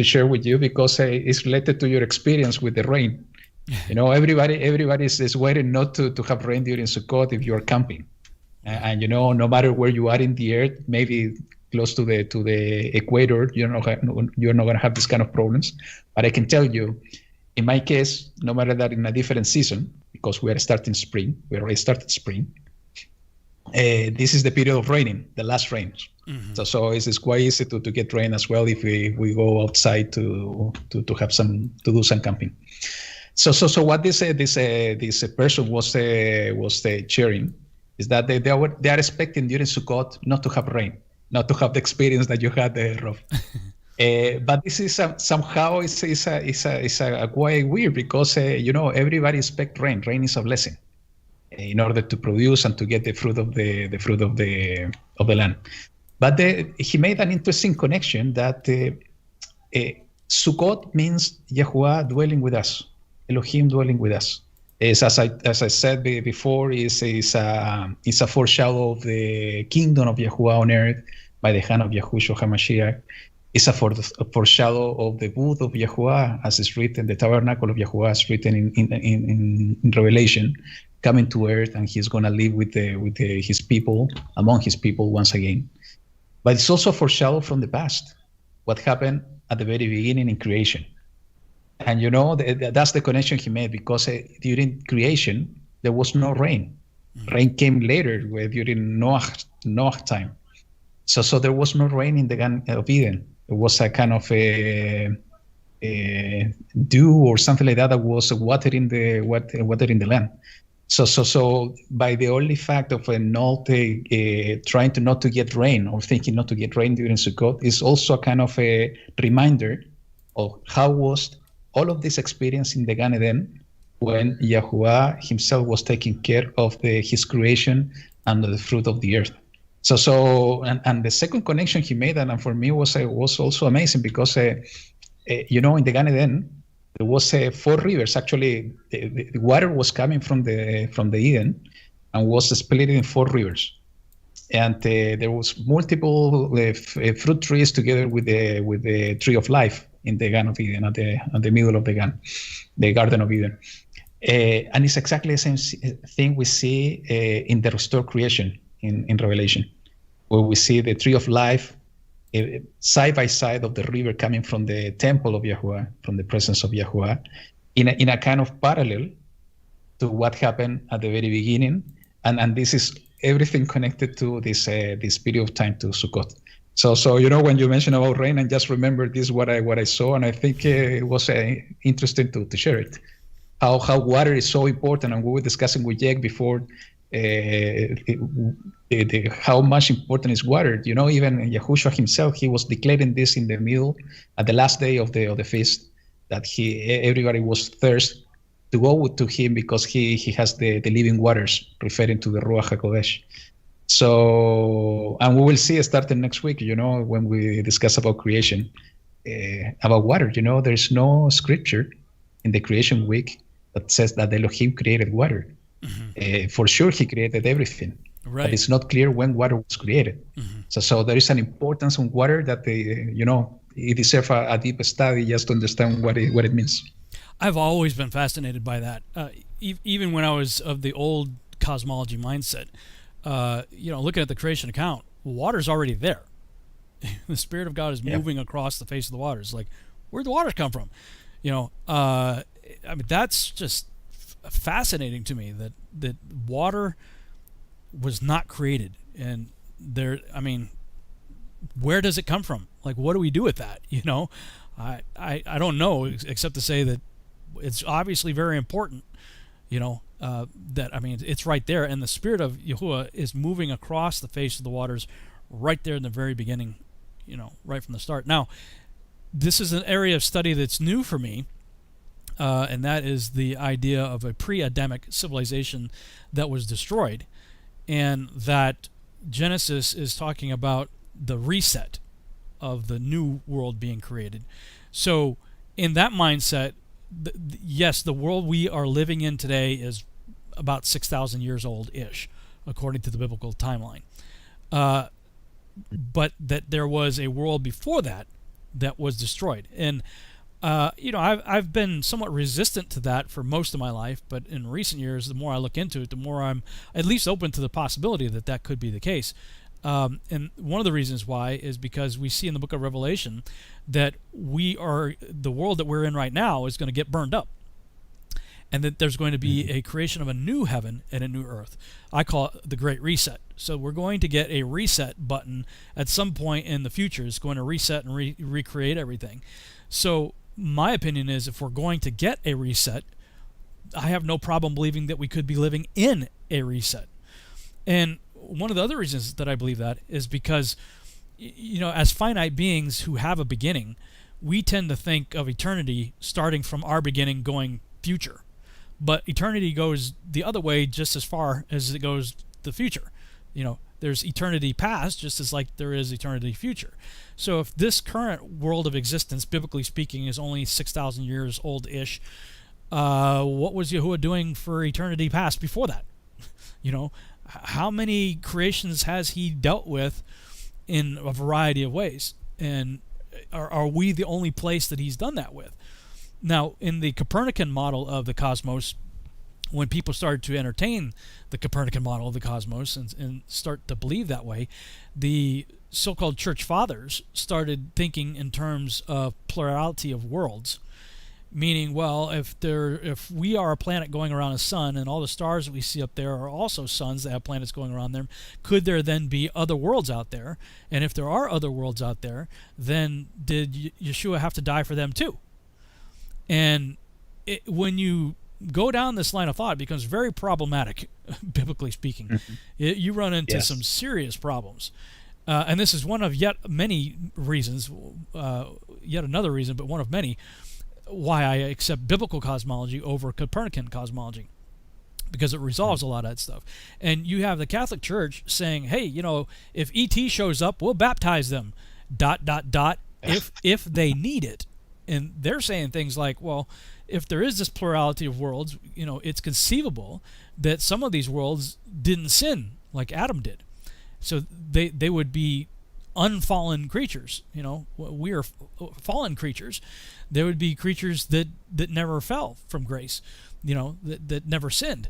share with you because it's related to your experience with the rain. Everybody is waiting not to have rain during Sukkot if you are camping, and no matter where you are in the earth, maybe close to the equator, you're not going to have this kind of problems. But I can tell you, in my case, no matter that in a different season, because we already started spring. This is the period of raining, the last rains. Mm-hmm. So it's quite easy to get rain as well if we go outside to do some camping. So what this person was sharing is that they are expecting during Sukkot not to have rain, not to have the experience that you had, Rob. But this is somehow it's a quite weird because everybody expects rain. Rain is a blessing in order to produce and to get the fruit of the land. But he made an interesting connection that Sukkot means Yahuwah dwelling with us, Elohim dwelling with us. As I said before, is a foreshadow of the kingdom of Yahuwah on earth by the hand of Yahushua HaMashiach. It's a foreshadow of the booth of Yahuwah, as is written, the tabernacle of Yahuwah is written in Revelation, coming to earth, and he's going to live with his people, among his people once again. But it's also a foreshadow from the past, what happened at the very beginning in creation. And that's the connection he made, because during creation, there was no rain. Mm-hmm. Rain came later, during Noah time. So there was no rain in the Garden of Eden. It was a kind of a dew or something like that was watering the land. So by the only fact of trying not to get rain or thinking not to get rain during Sukkot is also a kind of a reminder of how was all of this experience in the Gan Eden when Yahuwah himself was taking care of his creation and the fruit of the earth. So the second connection he made, and for me was also amazing because in the Gan Eden there was 4 rivers. Actually, the water was coming from the Eden and was split in 4 rivers. and there was multiple fruit trees together with the tree of life in the Garden of Eden, at the middle of the Garden of Eden. And it's exactly the same thing we see in the restored creation in Revelation, where we see the tree of life side by side of the river coming from the temple of Yahuwah, from the presence of Yahuwah, in a kind of parallel to what happened at the very beginning. And this is everything connected to this period of time to Sukkot. So when you mentioned about rain, I just remembered this what I saw, and I think it was interesting to share it. How water is so important, and we were discussing with Jake before how much important is water. Even Yahushua himself, he was declaring this in the middle at the last day of the feast, that everybody was thirsty to go to him because he has the living waters, referring to the Ruach HaKodesh. So, and we will see starting next week, when we discuss about creation, about water. There's no scripture in the creation week that says that Elohim created water. Mm-hmm. For sure, he created everything. Right. But it's not clear when water was created. Mm-hmm. So there is an importance on water that it deserves a deep study just to understand what it means. I've always been fascinated by that. Even when I was of the old cosmology mindset, looking at the creation account, water's already there. The Spirit of God is moving across the face of the waters. Like, where'd the waters come from? That's just fascinating to me that water was not created, and where does it come from? Like, what do we do with that? I don't know, except to say that it's obviously very important. It's right there, and the Spirit of Yahuwah is moving across the face of the waters right there in the very beginning, right from the start. Now, this is an area of study that's new for me. And that is the idea of a pre-Adamic civilization that was destroyed, and that Genesis is talking about the reset of the new world being created. So in that mindset, yes, the world we are living in today is about 6,000 years old-ish, according to the biblical timeline. But that there was a world before that was destroyed. And I've been somewhat resistant to that for most of my life, but in recent years, the more I look into it, the more I'm at least open to the possibility that could be the case. And one of the reasons why is because we see in the book of Revelation that the world that we're in right now is going to get burned up, and that there's going to be a creation of a new heaven and a new earth. I call it the Great Reset. So we're going to get a reset button at some point in the future. It's going to reset and recreate everything. So my opinion is, if we're going to get a reset, I have no problem believing that we could be living in a reset. And one of the other reasons that I believe that is because, as finite beings who have a beginning, we tend to think of eternity starting from our beginning going future. But eternity goes the other way just as far as it goes the future. There's eternity past just as like there is eternity future. So if this current world of existence, biblically speaking, is only 6,000 years old-ish, what was Yahuwah doing for eternity past before that? How many creations has he dealt with in a variety of ways? And are we the only place that he's done that with? Now, in the Copernican model of the cosmos, when people started to entertain the Copernican model of the cosmos and start to believe that way, the so-called church fathers started thinking in terms of plurality of worlds, meaning, well, if we are a planet going around a sun and all the stars that we see up there are also suns that have planets going around them, could there then be other worlds out there? And if there are other worlds out there, then did Yeshua have to die for them too? And when you go down this line of thought, it becomes very problematic, biblically speaking. Mm-hmm. You run into some serious problems. And this is one of yet many reasons, yet another reason, but one of many, why I accept biblical cosmology over Copernican cosmology, because it resolves a lot of that stuff. And you have the Catholic Church saying, hey, if ET shows up, we'll baptize them, ... if they need it. And they're saying things like, well, if there is this plurality of worlds, it's conceivable that some of these worlds didn't sin like Adam did. So they would be unfallen creatures. We are fallen creatures. There would be creatures that never fell from grace, that never sinned.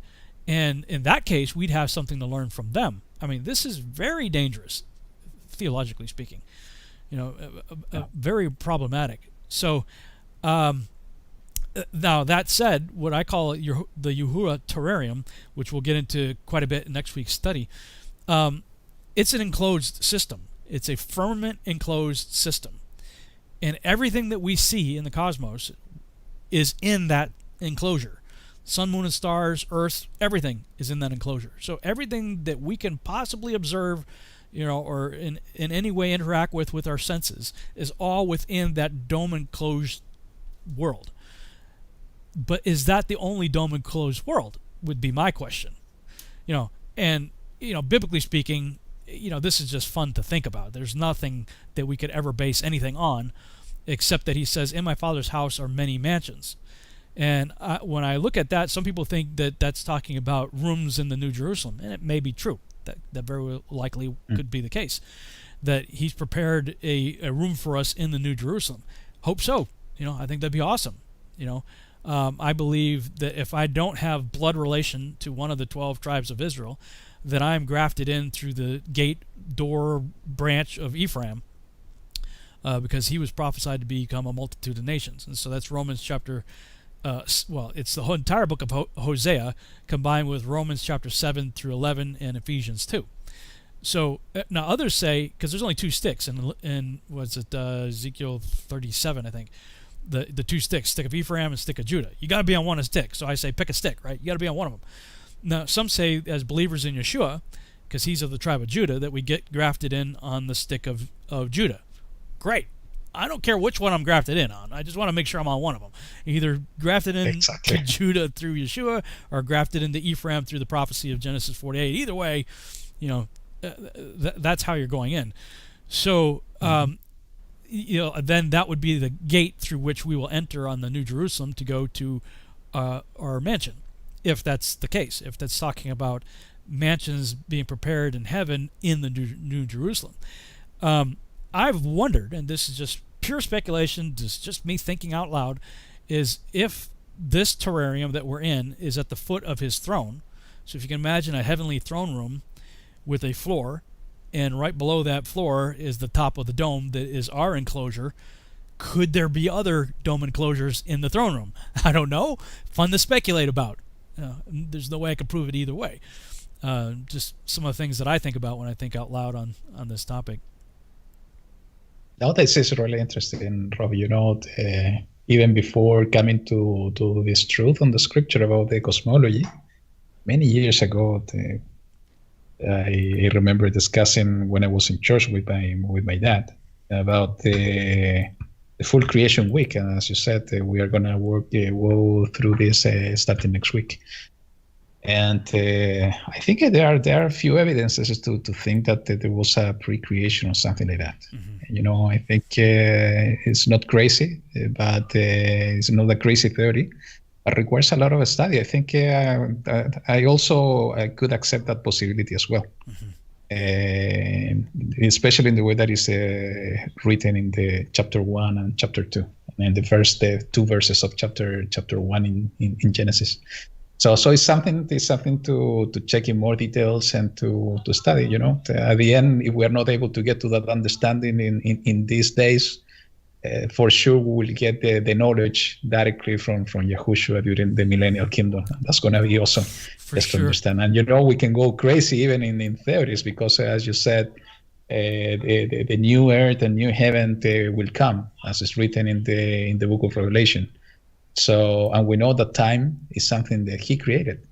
And in that case, we'd have something to learn from them. I mean, this is very dangerous, theologically speaking. Very problematic. So, now that said, what I call the Yahuwah terrarium, which we'll get into quite a bit in next week's study, it's an enclosed system. It's a firmament enclosed system. And everything that we see in the cosmos is in that enclosure. Sun, moon, and stars, earth, everything is in that enclosure. So everything that we can possibly observe, or in any way interact with our senses is all within that dome enclosed world. But is that the only dome enclosed world, would be my question. And biblically speaking, this is just fun to think about. There's nothing that we could ever base anything on, except that he says, in my Father's house are many mansions. And when I look at that, some people think that that's talking about rooms in the New Jerusalem, and it may be true. That very likely could be the case, that he's prepared a room for us in the New Jerusalem. Hope so. I think that'd be awesome. I believe that if I don't have blood relation to one of the 12 tribes of Israel, that I'm grafted in through the gate, door, branch of Ephraim, because he was prophesied to become a multitude of nations. And so that's Romans chapter it's the whole entire book of Hosea combined with Romans chapter 7 through 11 and Ephesians 2. So now others say, because there's only two sticks in was it Ezekiel 37, I think, the two sticks, stick of Ephraim and stick of Judah. You got to be on one stick. So I say pick a stick, right? You got to be on one of them. Now some say, as believers in Yeshua, because he's of the tribe of Judah, that we get grafted in on the stick of Judah. Great. I don't care which one I'm grafted in on. I just want to make sure I'm on one of them. Either grafted in to Judah through Yeshua, or grafted into Ephraim through the prophecy of Genesis 48. Either way, that's how you're going in. So, then that would be the gate through which we will enter on the New Jerusalem to go to our mansion, if that's the case. If that's talking about mansions being prepared in heaven in the New Jerusalem. I've wondered, and this is just pure speculation, just me thinking out loud, is if this terrarium that we're in is at the foot of his throne. So if you can imagine a heavenly throne room with a floor, and right below that floor is the top of the dome that is our enclosure, could there be other dome enclosures in the throne room? I don't know. Fun to speculate about. There's no way I can prove it either way. Just some of the things that I think about when I think out loud on this topic. Now this is really interesting, Rob. Even before coming to this truth on the scripture about the cosmology, many years ago, I remember discussing when I was in church with my dad about the full creation week, and as you said, we are gonna go through this starting next week. And I think there are a few evidences to think that there was a pre-creation or something like that. Mm-hmm. I think it's not crazy, but it's not a crazy theory. It requires a lot of study. I think I also could accept that possibility as well, especially in the way that is written in the chapter 1 and chapter 2, and the first 2 verses of chapter 1 in Genesis. So it's something to check in more details and to study. At the end, if we are not able to get to that understanding in these days, for sure we will get the knowledge directly from Yahushua during the millennial kingdom. That's going to be awesome to understand. And we can go crazy even in theories, because as you said, the new earth and new heaven will come, as is written in the book of Revelation. So, and we know that time is something that he created.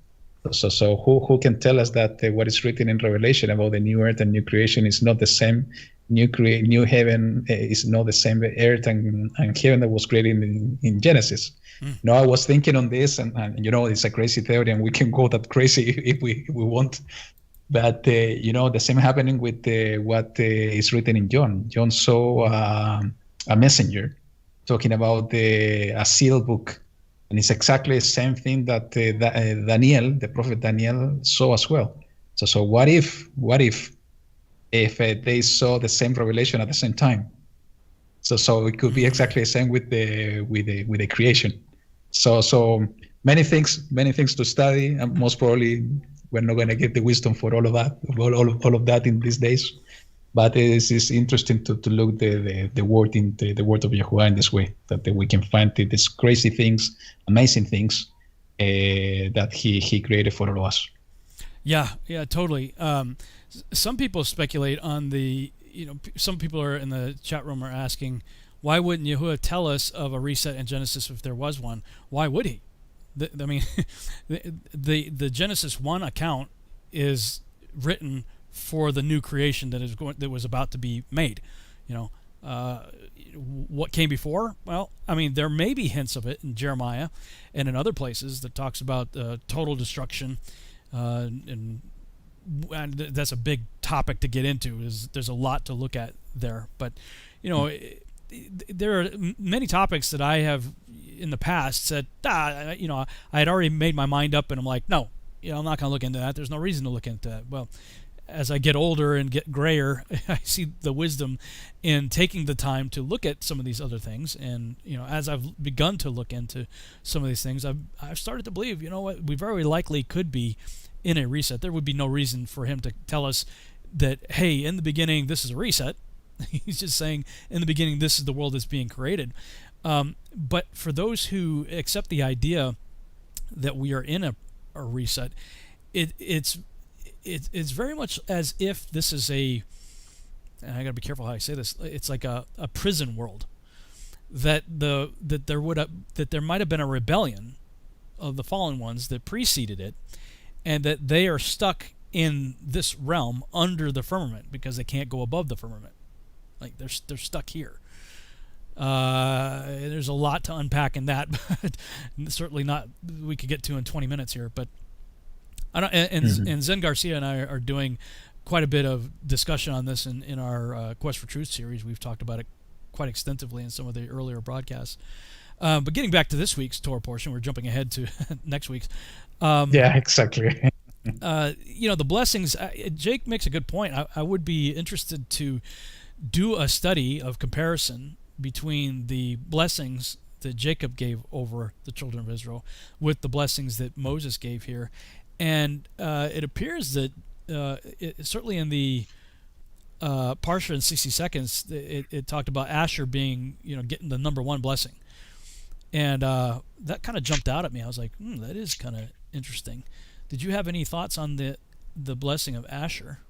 So who can tell us that what is written in Revelation about the new earth and new creation is not the same? New heaven is not the same earth and heaven that was created in Genesis. No, I was thinking on this, and it's a crazy theory, and we can go that crazy if we want. But the same happening with what is written in John. John saw a messenger talking about a sealed book, and it's exactly the same thing that Daniel, the prophet Daniel, saw as well. So what if if they saw the same revelation at the same time. So it could be exactly the same with the creation. So many things to study, and most probably we're not going to get the wisdom for all of that, all of that in these days. But it's interesting to look the word in the word of Yahuwah in this way, that we can find these crazy things, amazing things that he created for all of us. Yeah, totally. Some people speculate on some people are in the chat room are asking, why wouldn't Yahuwah tell us of a reset in Genesis if there was one? Why would he? The Genesis 1 account is written for the new creation that was about to be made. What came before? Well, there may be hints of it in Jeremiah and in other places that talks about total destruction, and that's a big topic to get into. There's a lot to look at there, but there are many topics that I have in the past said, I had already made my mind up, and I'm like, no, I'm not going to look into that. There's no reason to look into that. Well, as I get older and get grayer, I see the wisdom in taking the time to look at some of these other things. And, as I've begun to look into some of these things, I've started to believe, what, we very likely could be in a reset. There would be no reason for him to tell us that, hey, in the beginning, this is a reset. He's just saying, in the beginning, this is the world that's being created. But for those who accept the idea that we are in a reset, it's very much as if this is and I gotta be careful how I say this, it's like a prison world, that there might have been a rebellion of the fallen ones that preceded it, and that they are stuck in this realm under the firmament because they can't go above the firmament. Like they're stuck here. There's a lot to unpack in that, but certainly not we could get to in 20 minutes here. But and Zen Garcia and I are doing quite a bit of discussion on this in our Quest for Truth series. We've talked about it quite extensively in some of the earlier broadcasts. But getting back to this week's Torah portion, we're jumping ahead to next week's. Yeah, exactly. The blessings. Jake makes a good point. I would be interested to do a study of comparison between the blessings that Jacob gave over the children of Israel with the blessings that Moses gave here. And it appears that certainly in the Parsha in 60 seconds, it talked about Asher being, getting the number one blessing. And that kind of jumped out at me. I was like, that is kind of interesting. Did you have any thoughts on the blessing of Asher?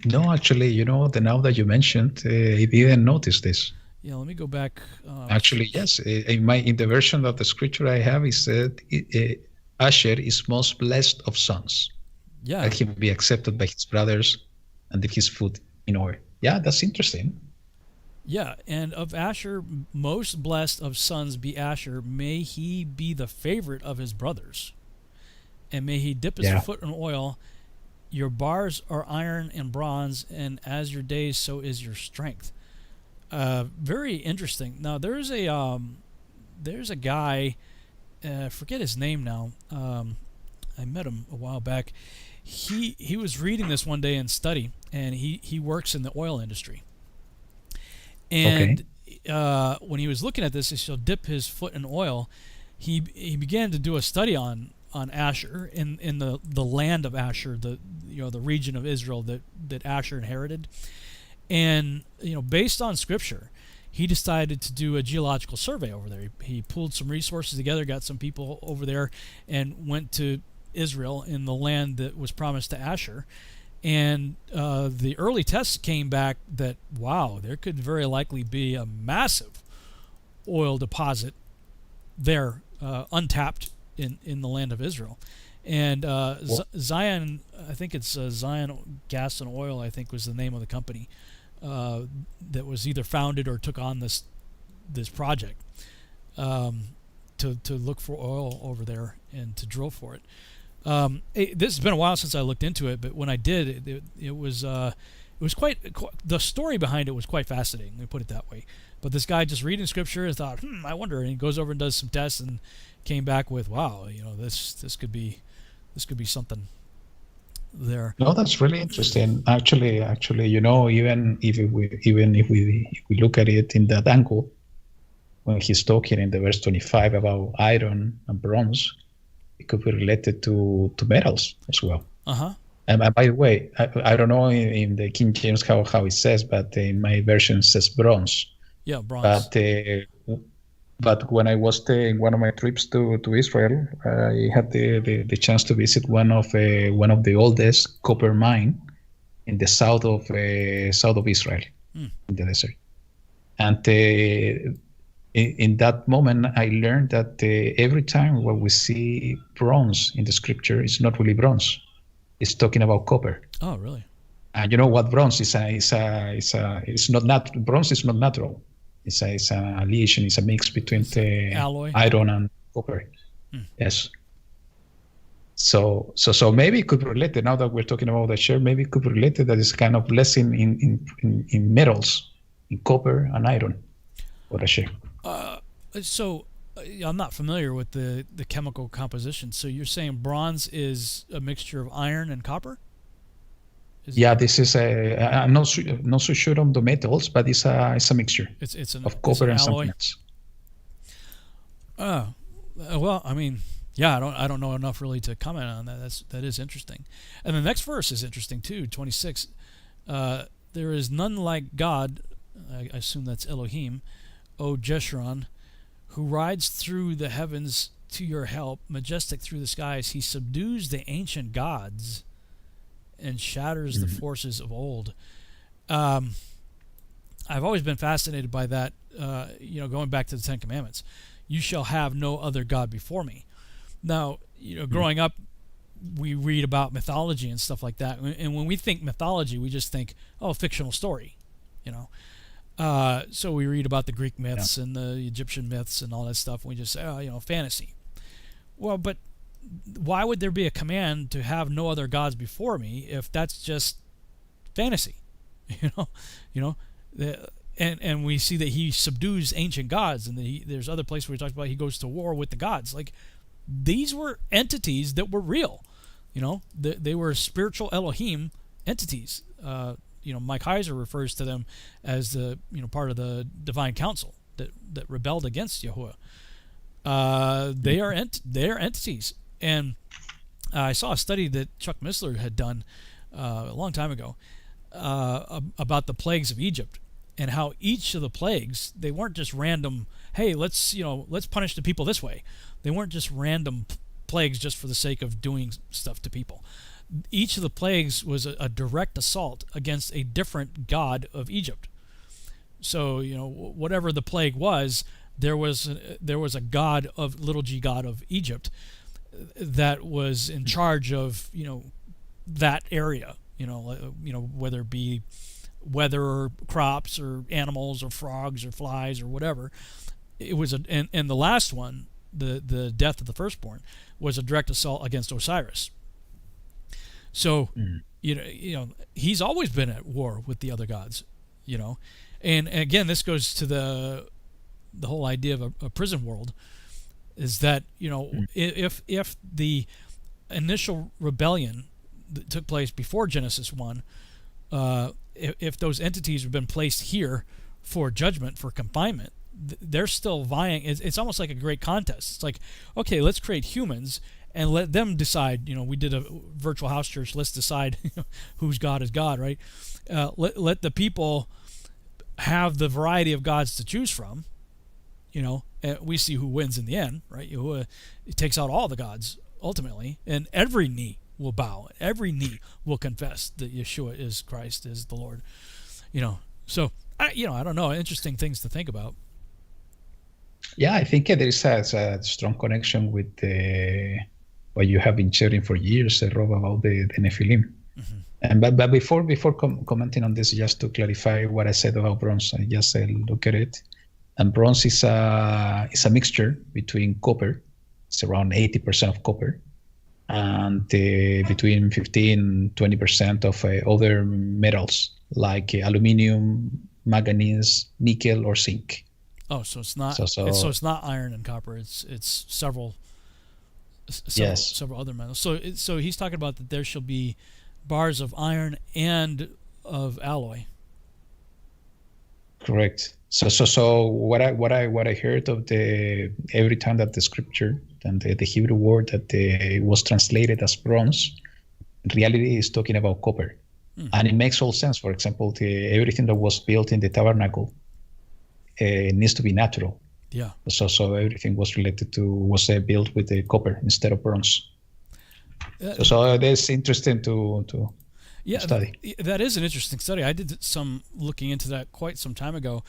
No, actually, now that you mentioned, I didn't notice this. Yeah, let me go back. Actually, yes. In the version of the scripture I have, it said Asher is most blessed of sons. Yeah. That he will be accepted by his brothers and dip his foot in oil. Yeah, that's interesting. Yeah, and of Asher, most blessed of sons be Asher. May he be the favorite of his brothers. And may he dip his foot in oil. Your bars are iron and bronze, and as your days, so is your strength. Very interesting. Now, there's a guy, I forget his name now. I met him a while back. He was reading this one day in study, and he works in the oil industry. And when he was looking at this, he shall dip his foot in oil. He began to do a study on Asher in the land of Asher, the region of Israel that Asher inherited. And based on scripture, he decided to do a geological survey over there. He pulled some resources together, got some people over there, and went to Israel in the land that was promised to Asher. And the early tests came back that, wow, there could very likely be a massive oil deposit there, untapped in the land of Israel. And Zion, I think it's Zion Gas and Oil, I think was the name of the company that was either founded or took on this project to look for oil over there and to drill for it. This has been a while since I looked into it, but when I did, it was quite the story behind it was quite fascinating. Let me put it that way. But this guy just reading scripture and thought, I wonder, and he goes over and does some tests and came back with, wow, this could be something. there. No, that's really interesting. Actually, even if we look at it in that angle, when he's talking in the verse 25 about iron and bronze, it could be related to metals as well. Uh-huh. And by the way, I don't know in the King James how it says, but in my version it says bronze. Yeah, bronze. But when I was in one of my trips to Israel, I had the chance to visit one of the oldest copper mine in the south of Israel, in the desert. And in that moment, I learned that every time when we see bronze in the scripture, it's not really bronze. It's talking about copper. Oh, really? And you know what bronze is? It's not bronze is not natural. It's a lesion. It's a mix between the alloy, iron and copper. Yes. So maybe it could be related. Now that we're talking about the share, maybe it could be related that it's kind of less in metals, in copper and iron, or a share. I'm not familiar with the chemical composition. So you're saying bronze is a mixture of iron and copper? This is I'm not so sure on the metals, but it's a mixture. It's of copper and alloy. something else. Well, I mean, yeah, I don't know enough really to comment on that. That is interesting. And the next verse is interesting too, 26. There is none like God, I assume that's Elohim, O Jeshurun, who rides through the heavens to your help, majestic through the skies. He subdues the ancient gods and shatters the forces of old. I've always been fascinated by that, going back to the Ten Commandments. You shall have no other God before me. Now, growing up, we read about mythology and stuff like that. And when we think mythology, we just think, fictional story, So we read about the Greek myths and the Egyptian myths and all that stuff. And we just say, fantasy. Well, but why would there be a command to have no other gods before me if that's just fantasy? And we see that he subdues ancient gods, and that there's other places where he talks about he goes to war with the gods. Like, these were entities that were real. They were spiritual Elohim entities. Mike Heiser refers to them as the part of the divine council that rebelled against Yahuwah. They are entities. And I saw a study that Chuck Missler had done a long time ago about the plagues of Egypt, and how each of the plagues, they weren't just random, hey, let's punish the people this way. They weren't just random plagues just for the sake of doing stuff to people. Each of the plagues was a direct assault against a different god of Egypt. So, whatever the plague was, there was a god of little g god of Egypt that was in charge of that area. Whether it be weather or crops or animals or frogs or flies or whatever. It was and the last one, the death of the firstborn, was a direct assault against Osiris. So he's always been at war with the other gods, and again, this goes to the whole idea of a prison world, is that if the initial rebellion that took place before Genesis 1, if those entities have been placed here for judgment, for confinement, they're still vying. It's almost like a great contest. It's like, okay, let's create humans and let them decide. We did a virtual house church. Let's decide whose God is God, right? Let the people have the variety of gods to choose from. And we see who wins in the end, right? Yahuwah takes out all the gods ultimately, and every knee will bow, every knee will confess that Yeshua is Christ, is the Lord. So I don't know. Interesting things to think about. Yeah, I think there is a strong connection with what you have been sharing for years, Rob, about the Nephilim. Mm-hmm. And but before commenting on this, just to clarify what I said about bronze, I just look at it, and bronze is a mixture between copper. It's around 80% of copper, and between 15-20% of other metals like aluminium, manganese, nickel, or zinc. Oh, so it's not. So it's not iron and copper. It's several yes. several other metals. So he's talking about that there shall be bars of iron and of alloy. Correct. So what I heard of the every time that the scripture and the Hebrew word that was translated as bronze, in reality is talking about copper, and it makes all sense. For example, everything that was built in the tabernacle needs to be natural. Yeah. So everything was built with the copper instead of bronze. So that's interesting to study. That is an interesting study. I did some looking into that quite some time ago,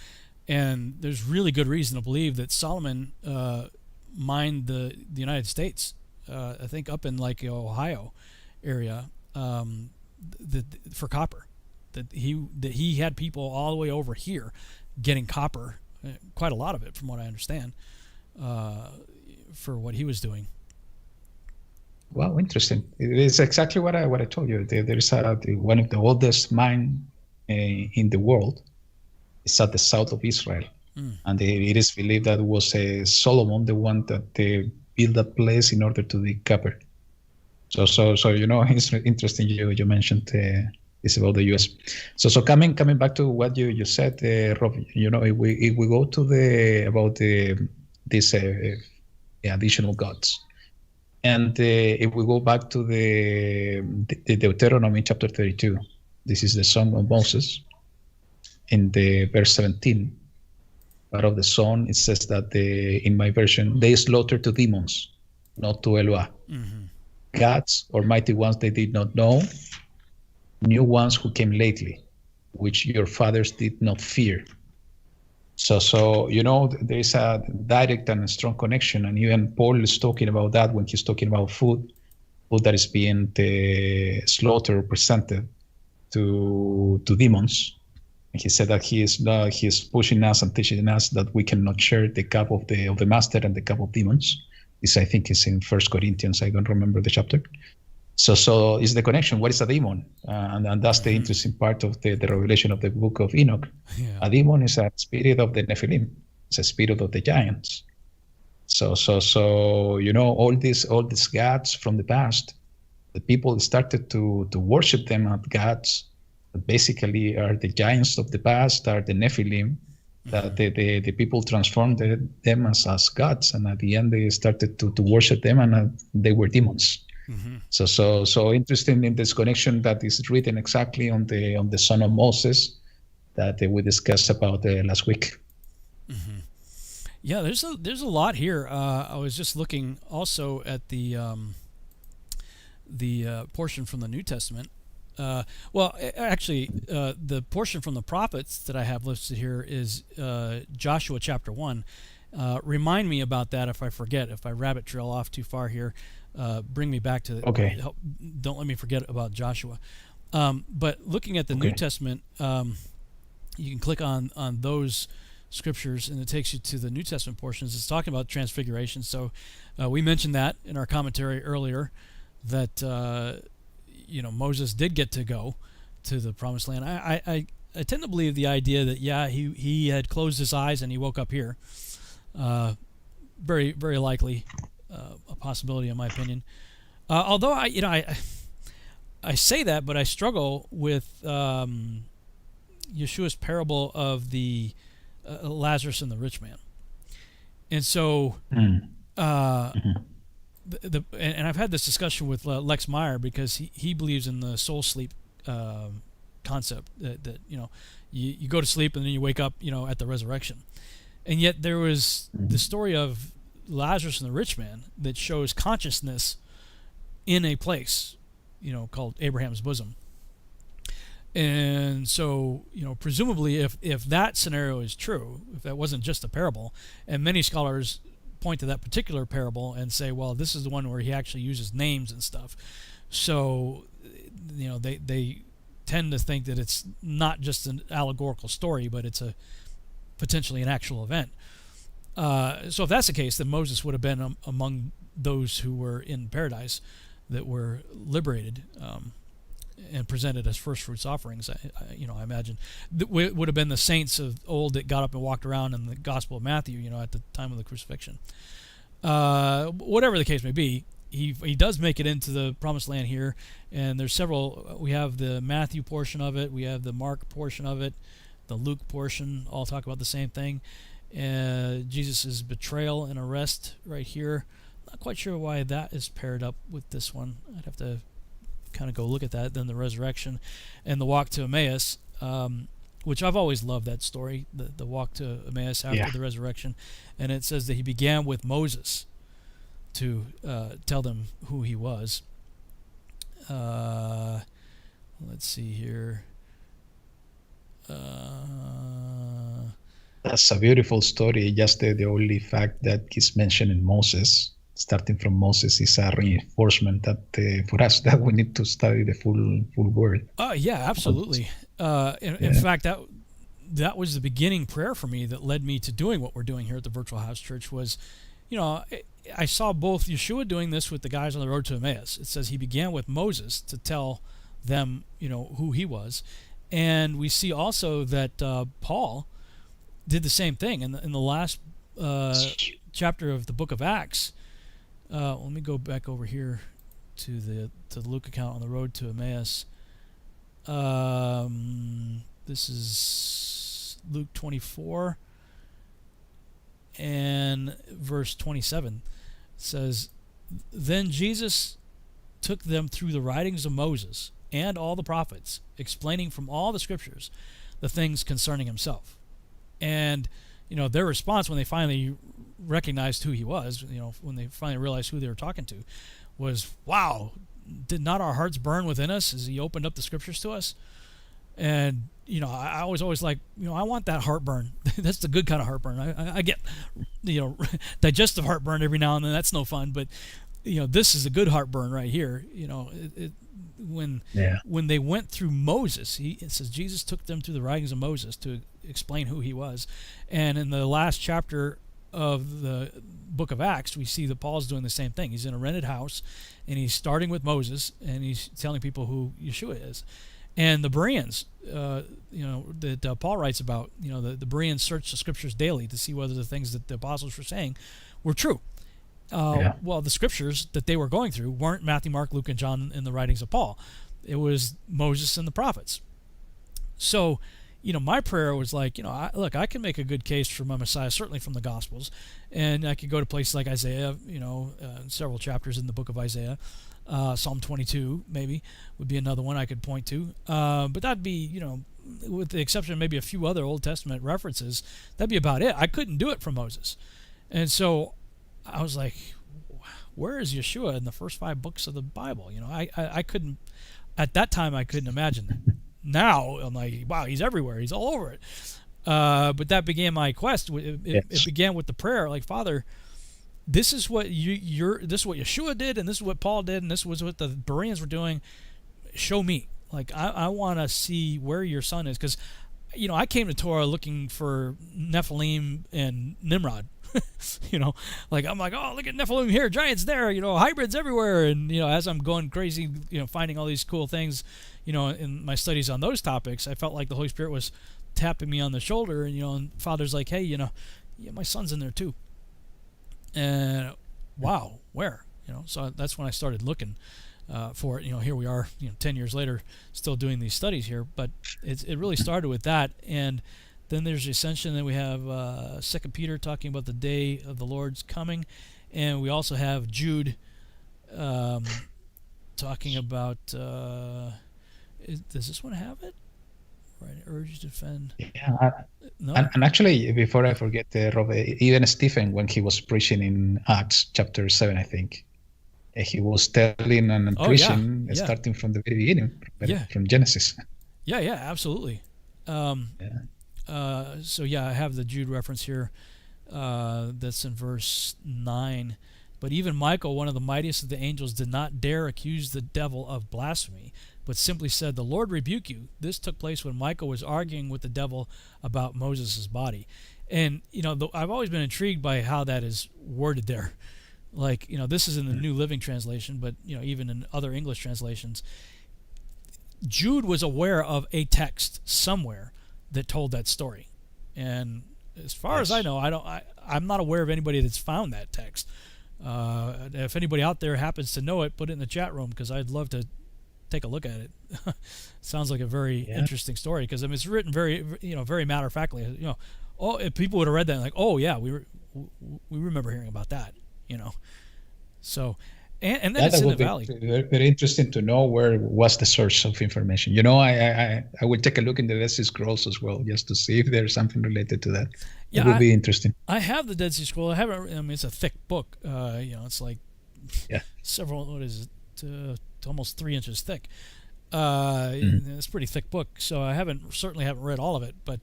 and there's really good reason to believe that Solomon mined the United States. I think up in like Ohio area for copper. That he had people all the way over here getting copper, quite a lot of it, from what I understand, for what he was doing. Wow, interesting. It is exactly what I told you. There is one of the oldest mine in the world. It's at the south of Israel, and it is believed that it was Solomon, the one that built that place in order to dig copper. So it's interesting. You mentioned it's about the U.S. So coming back to what you said, Rob. If we go to these additional gods. And if we go back to the Deuteronomy chapter 32, this is the song of Moses. In the verse 17, part of the song, it says that in my version, they slaughtered to demons, not to Eloah. Mm-hmm. Gods or mighty ones they did not know, new ones who came lately, which your fathers did not fear. So there is a direct and strong connection, and even Paul is talking about that when he's talking about food that is being slaughtered or presented to demons. And he said that he is pushing us and teaching us that we cannot share the cup of the master and the cup of demons. This I think is in 1 Corinthians. I don't remember the chapter. So is the connection. What is a demon? And that's the interesting part of the revelation of the book of Enoch. Yeah. A demon is a spirit of the Nephilim. It's a spirit of the giants. So all these gods from the past, the people started to worship them as gods that basically are the giants of the past, are the Nephilim, that the people transformed them as gods, and at the end they started to worship them, and they were demons. Mm-hmm. So interesting in this connection that is written exactly on the son of Moses that we discussed about last week. Mm-hmm. Yeah, there's a lot here. I was just looking also at the portion from the New Testament. The portion from the prophets that I have listed here is Joshua chapter 1. Remind me about that if I forget. If I rabbit trail off too far here, bring me back to it. Okay. Don't let me forget about Joshua. But looking at the New Testament, you can click on those scriptures, and it takes you to the New Testament portions. It's talking about transfiguration. So we mentioned that in our commentary earlier, that Moses did get to go to the Promised Land. I tend to believe the idea that he had closed his eyes and he woke up here. Very very likely a possibility in my opinion. Although I say that, but I struggle with Yeshua's parable of the Lazarus and the rich man, and so and I've had this discussion with Lex Meyer, because he believes in the soul sleep concept, that you go to sleep and then you wake up at the resurrection. And yet there was the story of Lazarus and the rich man that shows consciousness in a place called Abraham's bosom. And so presumably if that scenario is true, if that wasn't just a parable, and many scholars point to that particular parable and say, well, this is the one where he actually uses names and stuff. So, they tend to think that it's not just an allegorical story, but it's potentially an actual event. So if that's the case, then Moses would have been among those who were in paradise that were liberated and presented as first fruits offerings. I imagine that would have been the saints of old that got up and walked around in the Gospel of Matthew, at the time of the crucifixion. Whatever the case may be, he does make it into the promised land here, and there's several. We have the Matthew portion of it, we have the Mark portion of it, the Luke portion, all talk about the same thing. Jesus' betrayal and arrest right here. Not quite sure why that is paired up with this one. I'd have to kind of go look at that. Then the resurrection and the walk to Emmaus, which I've always loved that story, the walk to Emmaus after the resurrection. And it says that he began with Moses to tell them who he was. Let's see here. That's a beautiful story. Just the only fact that he's mentioning Moses, starting from Moses, is a reinforcement that for us that we need to study the full word. Oh yeah, absolutely. In fact, that was the beginning prayer for me that led me to doing what we're doing here at the Virtual House Church. Was, I saw both Yeshua doing this with the guys on the road to Emmaus. It says he began with Moses to tell them, who he was, and we see also that Paul did the same thing in the last chapter of the book of Acts. Let me go back over here to the Luke account on the road to Emmaus. This is Luke 24 and verse 27. It says, "Then Jesus took them through the writings of Moses and all the prophets, explaining from all the scriptures the things concerning himself." And their response when they finally recognized who he was, when they finally realized who they were talking to, was, "Wow, did not our hearts burn within us as he opened up the scriptures to us?" And I was always like, I want that heartburn. That's the good kind of heartburn. I get digestive heartburn every now and then. That's no fun. But this is a good heartburn right here. When they went through Moses, it says Jesus took them through the writings of Moses to explain who he was. And in the last chapter of the book of Acts, we see that Paul's doing the same thing. He's in a rented house, and he's starting with Moses, and he's telling people who Yeshua is. And the Bereans, that Paul writes about, the Bereans searched the scriptures daily to see whether the things that the apostles were saying were true. Well, the scriptures that they were going through weren't Matthew, Mark, Luke, and John in the writings of Paul. It was Moses and the prophets. So, my prayer was like, I can make a good case for my Messiah, certainly from the Gospels. And I could go to places like Isaiah, several chapters in the book of Isaiah. Psalm 22, maybe, would be another one I could point to. But that'd be, with the exception of maybe a few other Old Testament references, that'd be about it. I couldn't do it from Moses. And so I was like, where is Yeshua in the first 5 books of the Bible? I couldn't, at that time, I couldn't imagine that. Now, I'm like, wow, he's everywhere. He's all over it. But that began my quest. It began with the prayer, like, Father, this is what this is what Yeshua did, and this is what Paul did, and this was what the Bereans were doing. Show me. Like, I want to see where your son is. Because, I came to Torah looking for Nephilim and Nimrod. I'm like, oh, look at Nephilim here, giants there, hybrids everywhere. And, as I'm going crazy, finding all these cool things, in my studies on those topics, I felt like the Holy Spirit was tapping me on the shoulder. And Father's like, hey, my son's in there too. And wow, where? So that's when I started looking for it. Here we are, 10 years later, still doing these studies here. But it really started with that. And then there's the Ascension. Then we have 2 Peter talking about the day of the Lord's coming. And we also have Jude talking about, does this one have it? Right, urge to defend. Yeah. No? And actually, before I forget, Rob, even Stephen, when he was preaching in Acts chapter 7, I think, he was telling and preaching, starting from the very beginning, from Genesis. Yeah, absolutely. So I have the Jude reference here. That's in verse 9. But even Michael, one of the mightiest of the angels, did not dare accuse the devil of blasphemy, but simply said, "The Lord rebuke you." This took place when Michael was arguing with the devil about Moses' body. And, I've always been intrigued by how that is worded there. Like, this is in the New Living Translation, but, even in other English translations, Jude was aware of a text somewhere that told that story. And as far as I know, I'm not aware of anybody that's found that text. If anybody out there happens to know it, put it in the chat room because I'd love to take a look at it. Sounds like a very interesting story because I mean it's written very very matter of factly. If people would have read that like, oh yeah, we remember hearing about that. So. And then it's in the valley. Very, very interesting to know where was the source of information. I will take a look in the Dead Sea Scrolls as well, just to see if there's something related to that. Yeah, it would be interesting. I have the Dead Sea Scroll. I haven't. I mean, it's a thick book. It's like several. What is it? Almost 3 inches thick. It's a pretty thick book. So I certainly haven't read all of it, but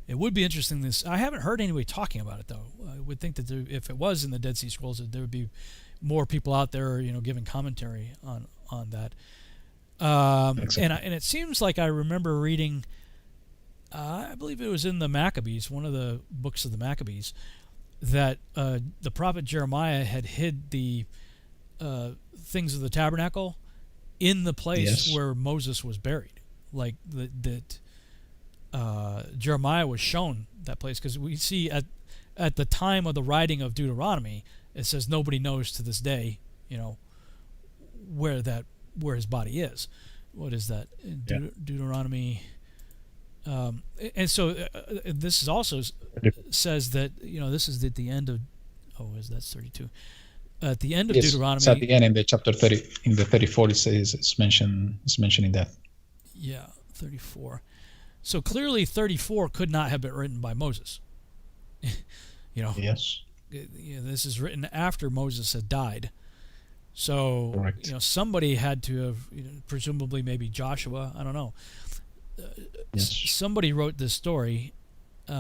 it would be interesting. I haven't heard anybody talking about it though. I would think that if it was in the Dead Sea Scrolls, there would be more people out there, giving commentary on that. And it seems like I remember reading, I believe it was in the Maccabees, one of the books of the Maccabees, that the prophet Jeremiah had hid the things of the tabernacle in the place where Moses was buried. Like that Jeremiah was shown that place, because we see at the time of the writing of Deuteronomy, it says nobody knows to this day, where his body is. What is that? Deuteronomy. And so this is also says that this is at the end of. That's 32. At the end of Deuteronomy. It's at the end in the chapter 30, in the 34, it says it's mentioning that. Yeah, 34. So clearly, 34 could not have been written by Moses. Yes. This is written after Moses had died, so correct. Somebody had to have, presumably maybe Joshua. I don't know. Somebody wrote this story. It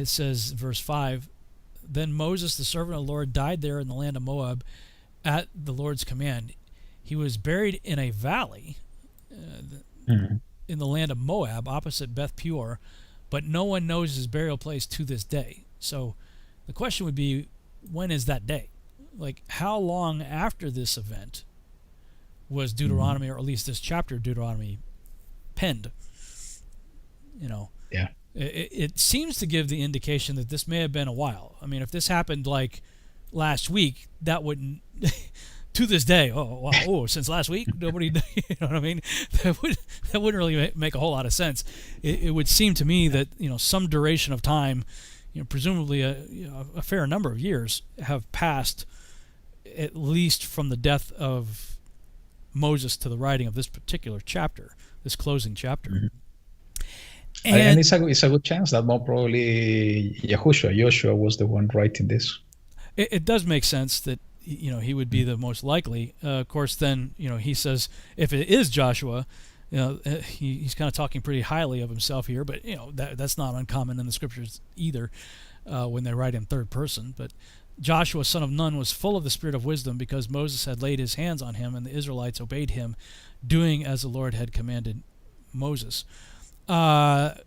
says, verse 5, then Moses, the servant of the Lord, died there in the land of Moab, at the Lord's command. He was buried in a valley, in the land of Moab, opposite Beth Peor, but no one knows his burial place to this day. So the question would be, when is that day? Like, how long after this event was Deuteronomy, or at least this chapter of Deuteronomy, penned? Yeah. It seems to give the indication that this may have been a while. I mean, if this happened like last week, that wouldn't... to this day, since last week, nobody, what I mean? That wouldn't really make a whole lot of sense. It would seem to me that, some duration of time, presumably a fair number of years have passed, at least from the death of Moses to the writing of this particular chapter, this closing chapter. And it's a good chance that more probably Yahushua was the one writing this. It does make sense that he would be the most likely. Of course, then he says if it is Joshua, he's kind of talking pretty highly of himself here, but that's not uncommon in the scriptures either when they write in third person. But Joshua, son of Nun, was full of the spirit of wisdom because Moses had laid his hands on him, and the Israelites obeyed him, doing as the Lord had commanded Moses. The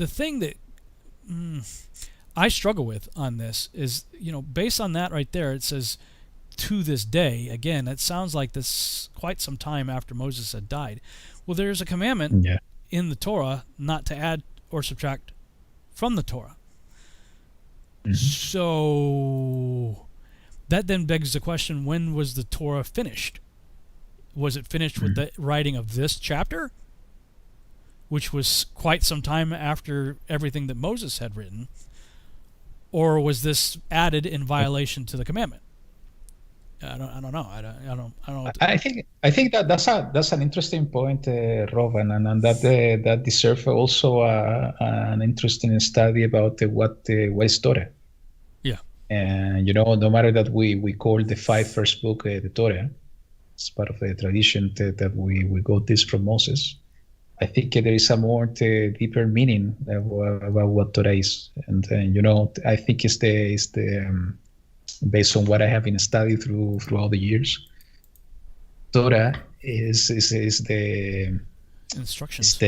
thing that I struggle with on this is, based on that right there, it says to this day. Again, it sounds like this quite some time after Moses had died. Well, there's a commandment in the Torah not to add or subtract from the Torah. So that then begs the question, when was the Torah finished? Was it finished with the writing of this chapter, which was quite some time after everything that Moses had written? Or was this added in violation to the commandment? I don't know. I don't know. I think that's an interesting point, Reuben, and that deserves also an interesting study about what is Torah. Yeah. And no matter that we call the 5 first book the Torah, it's part of the tradition that we got this from Moses. I think there is a more deeper meaning about what Torah is, and I think it's the based on what I have been studied throughout the years. Torah is the instructions.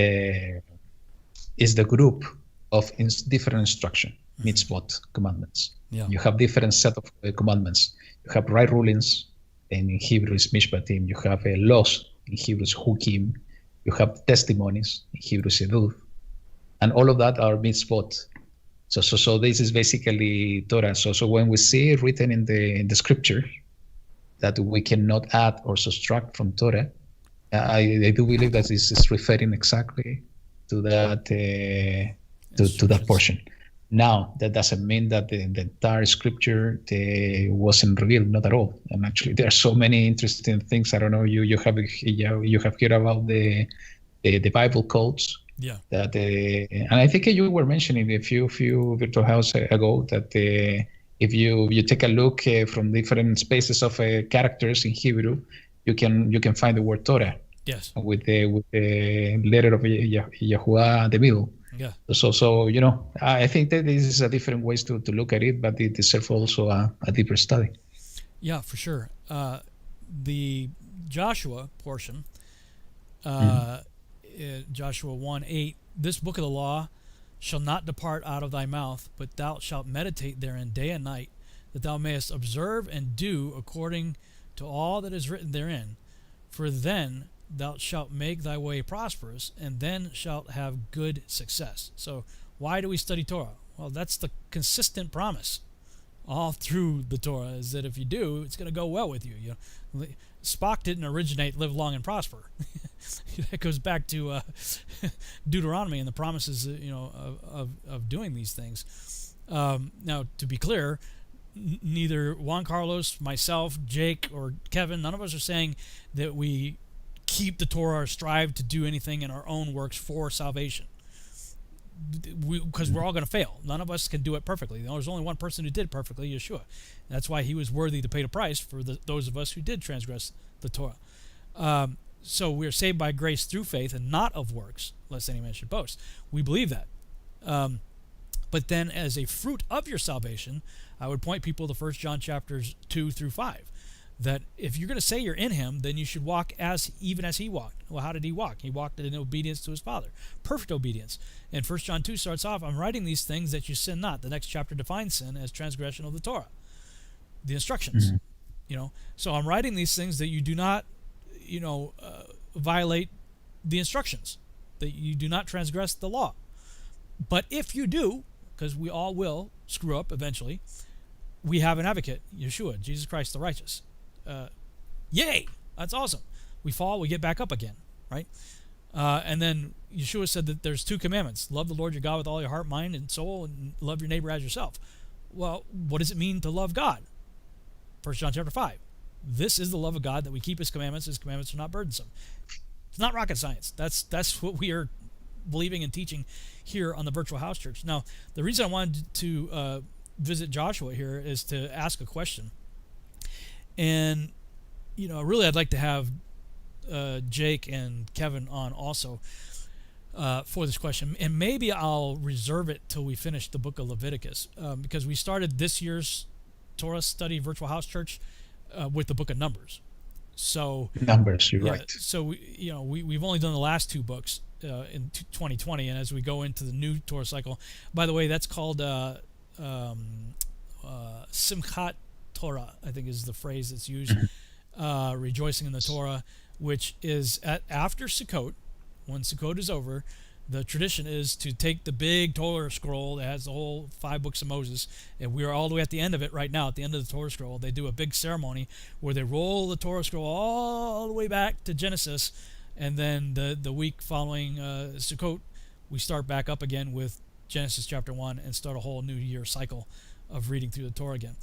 Is the group of different instruction, mitzvot, commandments. Yeah. You have different set of commandments. You have right rulings, and in Hebrew is mishpatim. You have laws, in Hebrew is hukim. You have testimonies, in Hebrew is edut, and all of that are mitzvot. So this is basically Torah. So when we see written in the scripture that we cannot add or subtract from Torah, I do believe that this is referring exactly to that to that portion. Now, that doesn't mean that the entire scripture wasn't revealed, not at all. And actually, there are so many interesting things. I don't know. You have heard about the Bible codes. Yeah. That and I think you were mentioning a few virtual house ago that if you take a look from different spaces of characters in Hebrew, you can find the word Torah. Yes. With the letter of Yahuwah in the middle. Yeah. So I think that this is a different ways to look at it, but it deserves also a deeper study. Yeah, for sure. The Joshua portion, Joshua 1:8, this book of the law shall not depart out of thy mouth, but thou shalt meditate therein day and night, that thou mayest observe and do according to all that is written therein. For then thou shalt make thy way prosperous, and then shalt have good success. So why do we study Torah? Well, that's the consistent promise all through the Torah, is that if you do, it's going to go well with you. Spock didn't originate live long and prosper. That goes back to Deuteronomy and the promises of doing these things. Now, to be clear, neither Juan Carlos, myself, Jake, or Kevin, none of us are saying that we keep the Torah or strive to do anything in our own works for salvation, because we're all going to fail. None of us can do it perfectly. There's only one person who did perfectly, Yeshua. That's why he was worthy to pay the price for those of us who did transgress the Torah. So we're saved by grace through faith and not of works, lest any man should boast. We believe that. But then as a fruit of your salvation, I would point people to 1 John chapters 2 through 5. That if you're going to say you're in him, then you should walk even as he walked. Well, how did he walk? He walked in obedience to his Father. Perfect obedience. And 1 John 2 starts off, I'm writing these things that you sin not. The next chapter defines sin as transgression of the Torah. The instructions. So I'm writing these things that you do not, violate the instructions. That you do not transgress the law. But if you do, because we all will screw up eventually, we have an advocate, Yeshua, Jesus Christ the righteous. Yay! That's awesome. We fall, we get back up again, right? And then Yeshua said that there's two commandments. Love the Lord your God with all your heart, mind, and soul, and love your neighbor as yourself. Well, what does it mean to love God? 1 John chapter 5. This is the love of God, that we keep his commandments. His commandments are not burdensome. It's not rocket science. That's what we are believing and teaching here on the Virtual House Church. Now, the reason I wanted to visit Joshua here is to ask a question. And, really I'd like to have Jake and Kevin on also for this question. And maybe I'll reserve it till we finish the book of Leviticus, because we started this year's Torah study, Virtual House Church, with the book of Numbers. So Numbers, you're right. So we've only done the last two books in 2020, and as we go into the new Torah cycle, by the way, that's called Simchat Torah, I think is the phrase that's used, rejoicing in the Torah, which is after Sukkot. When Sukkot is over, the tradition is to take the big Torah scroll that has the whole 5 books of Moses, and we are all the way at the end of it right now. At the end of the Torah scroll, they do a big ceremony where they roll the Torah scroll all the way back to Genesis, and then the week following Sukkot, we start back up again with Genesis chapter 1 and start a whole new year cycle of reading through the Torah again.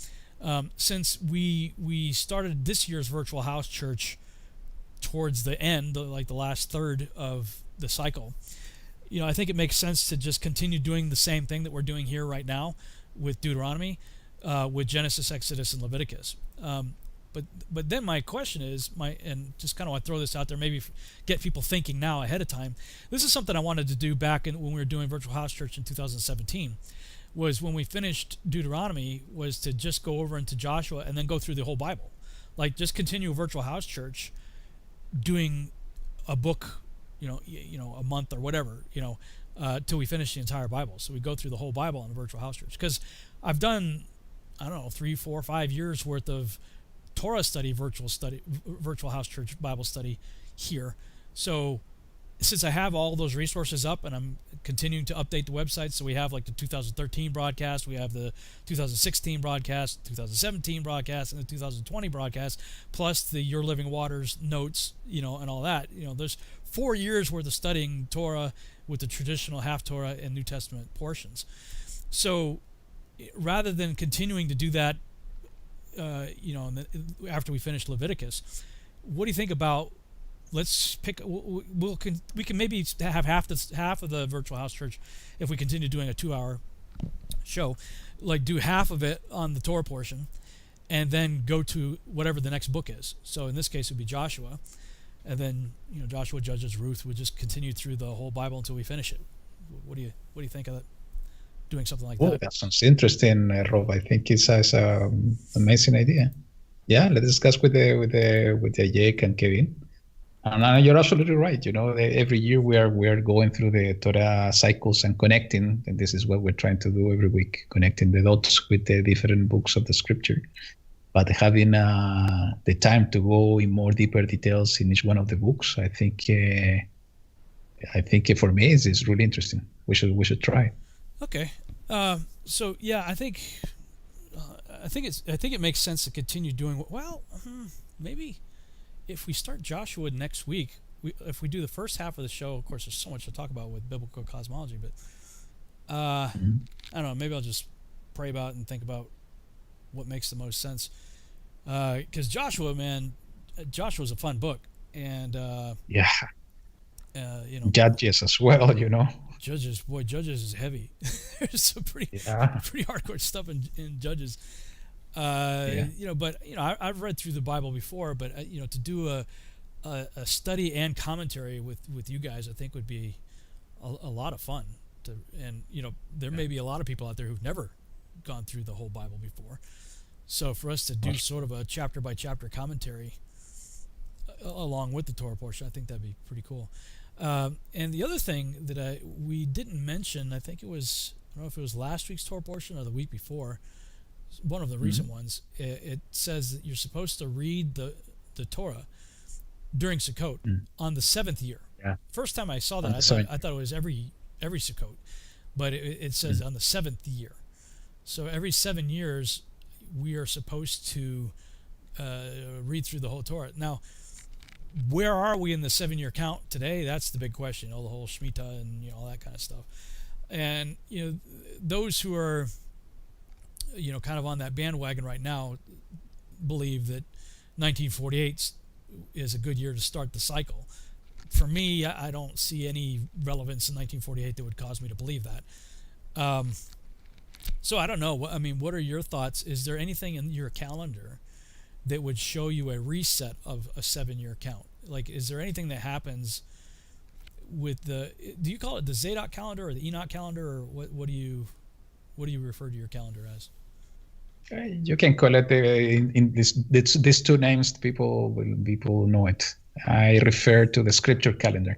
Since we started this year's Virtual House Church towards the end, like the last third of the cycle, I think it makes sense to just continue doing the same thing that we're doing here right now with Deuteronomy, with Genesis, Exodus, and Leviticus. But then my question is, and just kind of want to throw this out there, maybe get people thinking now ahead of time. This is something I wanted to do back when we were doing Virtual House Church in 2017, was when we finished Deuteronomy, was to just go over into Joshua and then go through the whole Bible. Like, just continue Virtual House Church doing a book, a month or whatever, till we finish the entire Bible. So we go through the whole Bible on the Virtual House Church. Because I've done, 3, 4, 5 years worth of Torah study, virtual House Church Bible study here. So since I have all those resources up and I'm continuing to update the website, so we have like the 2013 broadcast, we have the 2016 broadcast, 2017 broadcast, and the 2020 broadcast, plus the Your Living Waters notes, and all that. There's 4 years worth of studying Torah with the traditional half Torah and New Testament portions. So rather than continuing to do that, after we finish Leviticus, what do you think about? Let's pick. We can maybe have half of the virtual house church if we continue doing a 2-hour show, like do half of it on the Torah portion, and then go to whatever the next book is. So in this case, it would be Joshua, and then Joshua, Judges, Ruth would just continue through the whole Bible until we finish it. What do you think of that? Doing something like that? That sounds interesting, Rob. I think it's an amazing idea. Yeah, let's discuss with the Jake and Kevin. And you're absolutely right. Every year we are going through the Torah cycles and connecting, and this is what we're trying to do every week, connecting the dots with the different books of the Scripture. But having the time to go in more deeper details in each one of the books, I think for me it's really interesting. We should try. Okay. So yeah, I think it makes sense to continue doing. Well, maybe. If we start Joshua next week, if we do the first half of the show, of course, there's so much to talk about with biblical cosmology, but I don't know, maybe I'll just pray about it and think about what makes the most sense. Because Joshua's a fun book, and Judges as well, Judges is heavy. There's some pretty hardcore stuff in Judges. But I've read through the Bible before, but to do a study and commentary with you guys, I think would be a lot of fun. There may be a lot of people out there who've never gone through the whole Bible before. So for us to do sort of a chapter by chapter commentary along with the Torah portion, I think that'd be pretty cool. And the other thing that we didn't mention, I don't know if it was last week's Torah portion or the week before. One of the recent ones, it says that you're supposed to read the Torah during Sukkot on the 7th year. Yeah. First time I saw that, I thought it was every Sukkot, but it says on the 7th year. So every 7 years, we are supposed to read through the whole Torah. Now, where are we in the 7-year count today? That's the big question. The whole Shemitah and all that kind of stuff. And those who are kind of on that bandwagon right now believe that 1948 is a good year to start the cycle. For me, I don't see any relevance in 1948 that would cause me to believe that. So I don't know. I mean, what are your thoughts? Is there anything in your calendar that would show you a reset of a 7-year count? Like, is there anything that happens with do you call it the Zadok calendar or the Enoch calendar, or what do you refer to your calendar as? You can call it in these two names. People know it. I refer to the scripture calendar,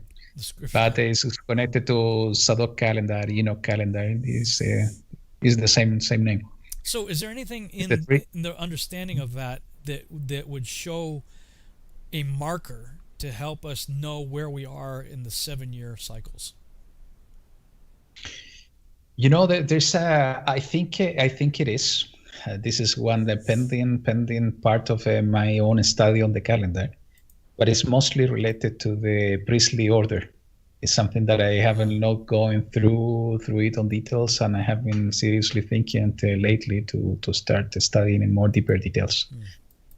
but it's connected to Zadok calendar, Enoch calendar. Is the same name. So, is there anything in the understanding of that would show a marker to help us know where we are in the 7-year cycles? There's I think it is. This is one pending part of my own study on the calendar, but it's mostly related to the priestly order. It's something that I haven't not going through it on details, and I have been seriously thinking lately to start studying in more deeper details.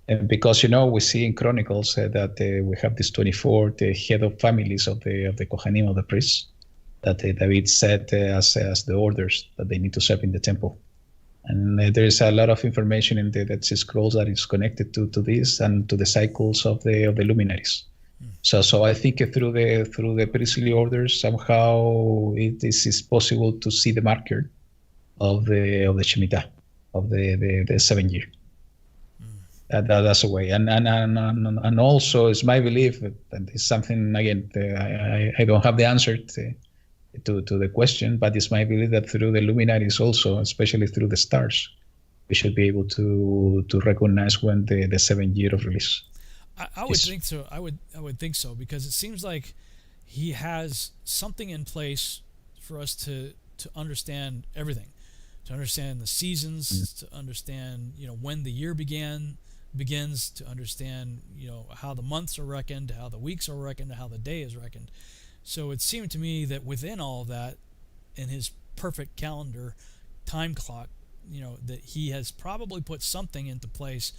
And because we see in Chronicles that we have this 24 head of families of the Kohanim, of the priests, that David set as the orders that they need to serve in the temple. And there is a lot of information in the Dead Sea Scrolls that is connected to this and to the cycles of the luminaries. So I think through the priestly orders, somehow it is possible to see the marker of the Shemitah, of the 7 year. That's a way. And also it's my belief that it's something, again, I don't have the answer to the question, but it's my belief that through the luminaries also, especially through the stars, we should be able to recognize when the 7 year of release. I would think so. I would think so, because it seems like he has something in place for us to understand everything, to understand the seasons, to understand, when the year begins, to understand, how the months are reckoned, how the weeks are reckoned, how the day is reckoned. So it seemed to me that within all of that, in his perfect calendar, time clock, that he has probably put something into place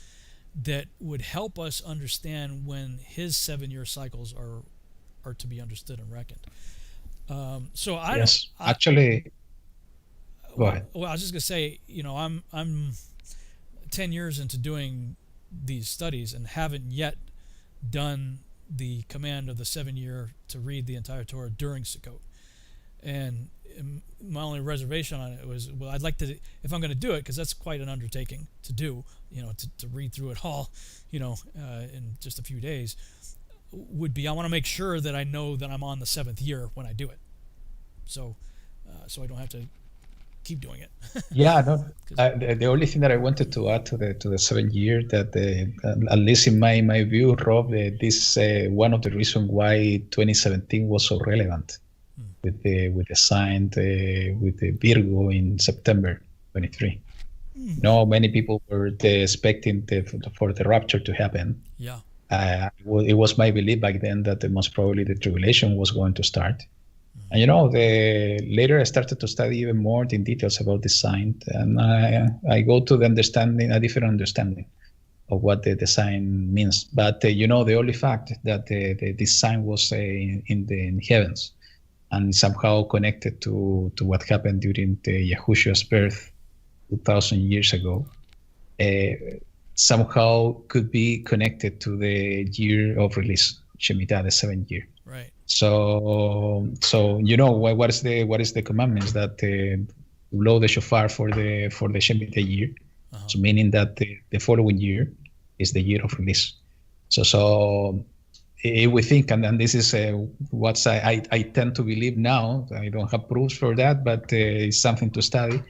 that would help us understand when his 7-year cycles are to be understood and reckoned. So I Yes, don't. actually, go ahead. Well, I was just gonna say, I'm 10 years into doing these studies and haven't yet done the command of the 7-year to read the entire Torah during Sukkot. And my only reservation on it was, well, I'd like to, if I'm going to do it, because that's quite an undertaking to do, to read through it all, in just a few days, would be I want to make sure that I know that I'm on the 7th year when I do it. So I don't have to keep doing it. Yeah, no. The only thing that I wanted to add to the 7 year, that at least in my view, Rob, this one of the reasons why 2017 was so relevant with the sign with the Virgo in September 23. Many people were expecting for the rapture to happen. Yeah. It was my belief back then that most probably the tribulation was going to start. And later I started to study even more in details about this sign, and I go to a different understanding of what the sign means. But the only fact that this sign was in the heavens and somehow connected to what happened during the Yahushua's birth 2,000 years ago, somehow could be connected to the year of release, Shemitah, the 7th year. Right. So what is the commandments that blow the shofar for the Shemitah year, so meaning that the following year is the year of release. So we think, and this is what I tend to believe now. I don't have proofs for that, but it's something to study.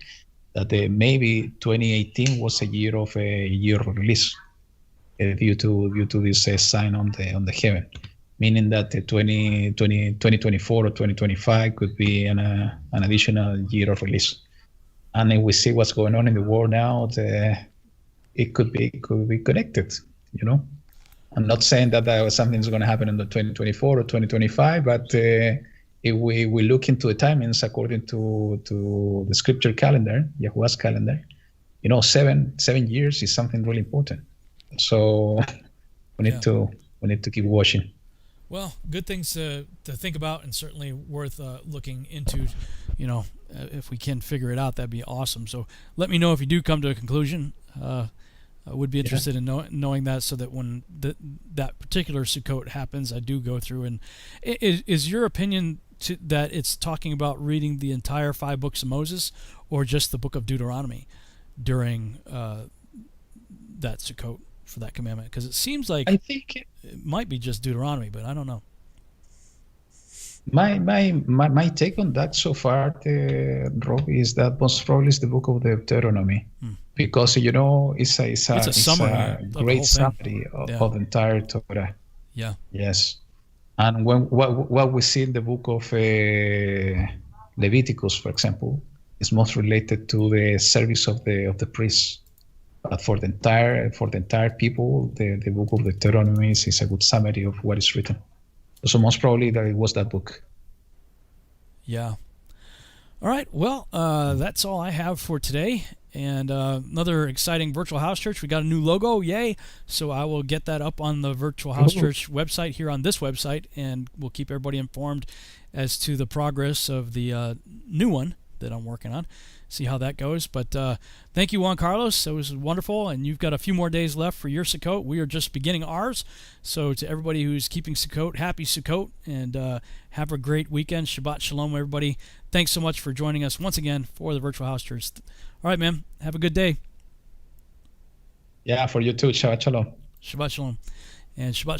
That maybe 2018 was a year of release due to this sign on the heaven. Meaning that 2024 or 2025 could be an additional year of release. And if we see what's going on in the world now, it could be connected, I'm not saying that something's going to happen in the 2024 or 2025, but if we look into the timings according to the scripture calendar, Yahuwah's calendar, 7 years is something really important. So we need to keep watching. Well, good things to think about, and certainly worth looking into. If we can figure it out, that'd be awesome. So let me know if you do come to a conclusion. I would be interested in knowing that, so that when that particular Sukkot happens, I do go through. And is your opinion that it's talking about reading the entire 5 books of Moses, or just the book of Deuteronomy during that Sukkot for that commandment? Because it seems like I think it might be just Deuteronomy, but I don't know. My take on that so far, Rob, is that most probably is the book of the Deuteronomy, because it's a summary, a great summary of the entire Torah. Yeah. Yes, and what we see in the book of Leviticus, for example, is most related to the service of the priests. But for the entire people, the book of Deuteronomy is a good summary of what is written. So most probably that it was that book. Yeah. All right. Well, that's all I have for today. And another exciting Virtual House Church. We got a new logo. Yay. So I will get that up on the Virtual House Church website here on this website, and we'll keep everybody informed as to the progress of the new one that I'm working on. See how that goes. But thank you, Juan Carlos. It was wonderful, and you've got a few more days left for your Sukkot. We are just beginning ours. So to everybody who's keeping Sukkot, happy Sukkot, and have a great weekend. Shabbat Shalom, everybody. Thanks so much for joining us once again for the Virtual House Church. All right, man. Have a good day. Yeah, for you too. Shabbat Shalom. Shabbat Shalom. And Shabbat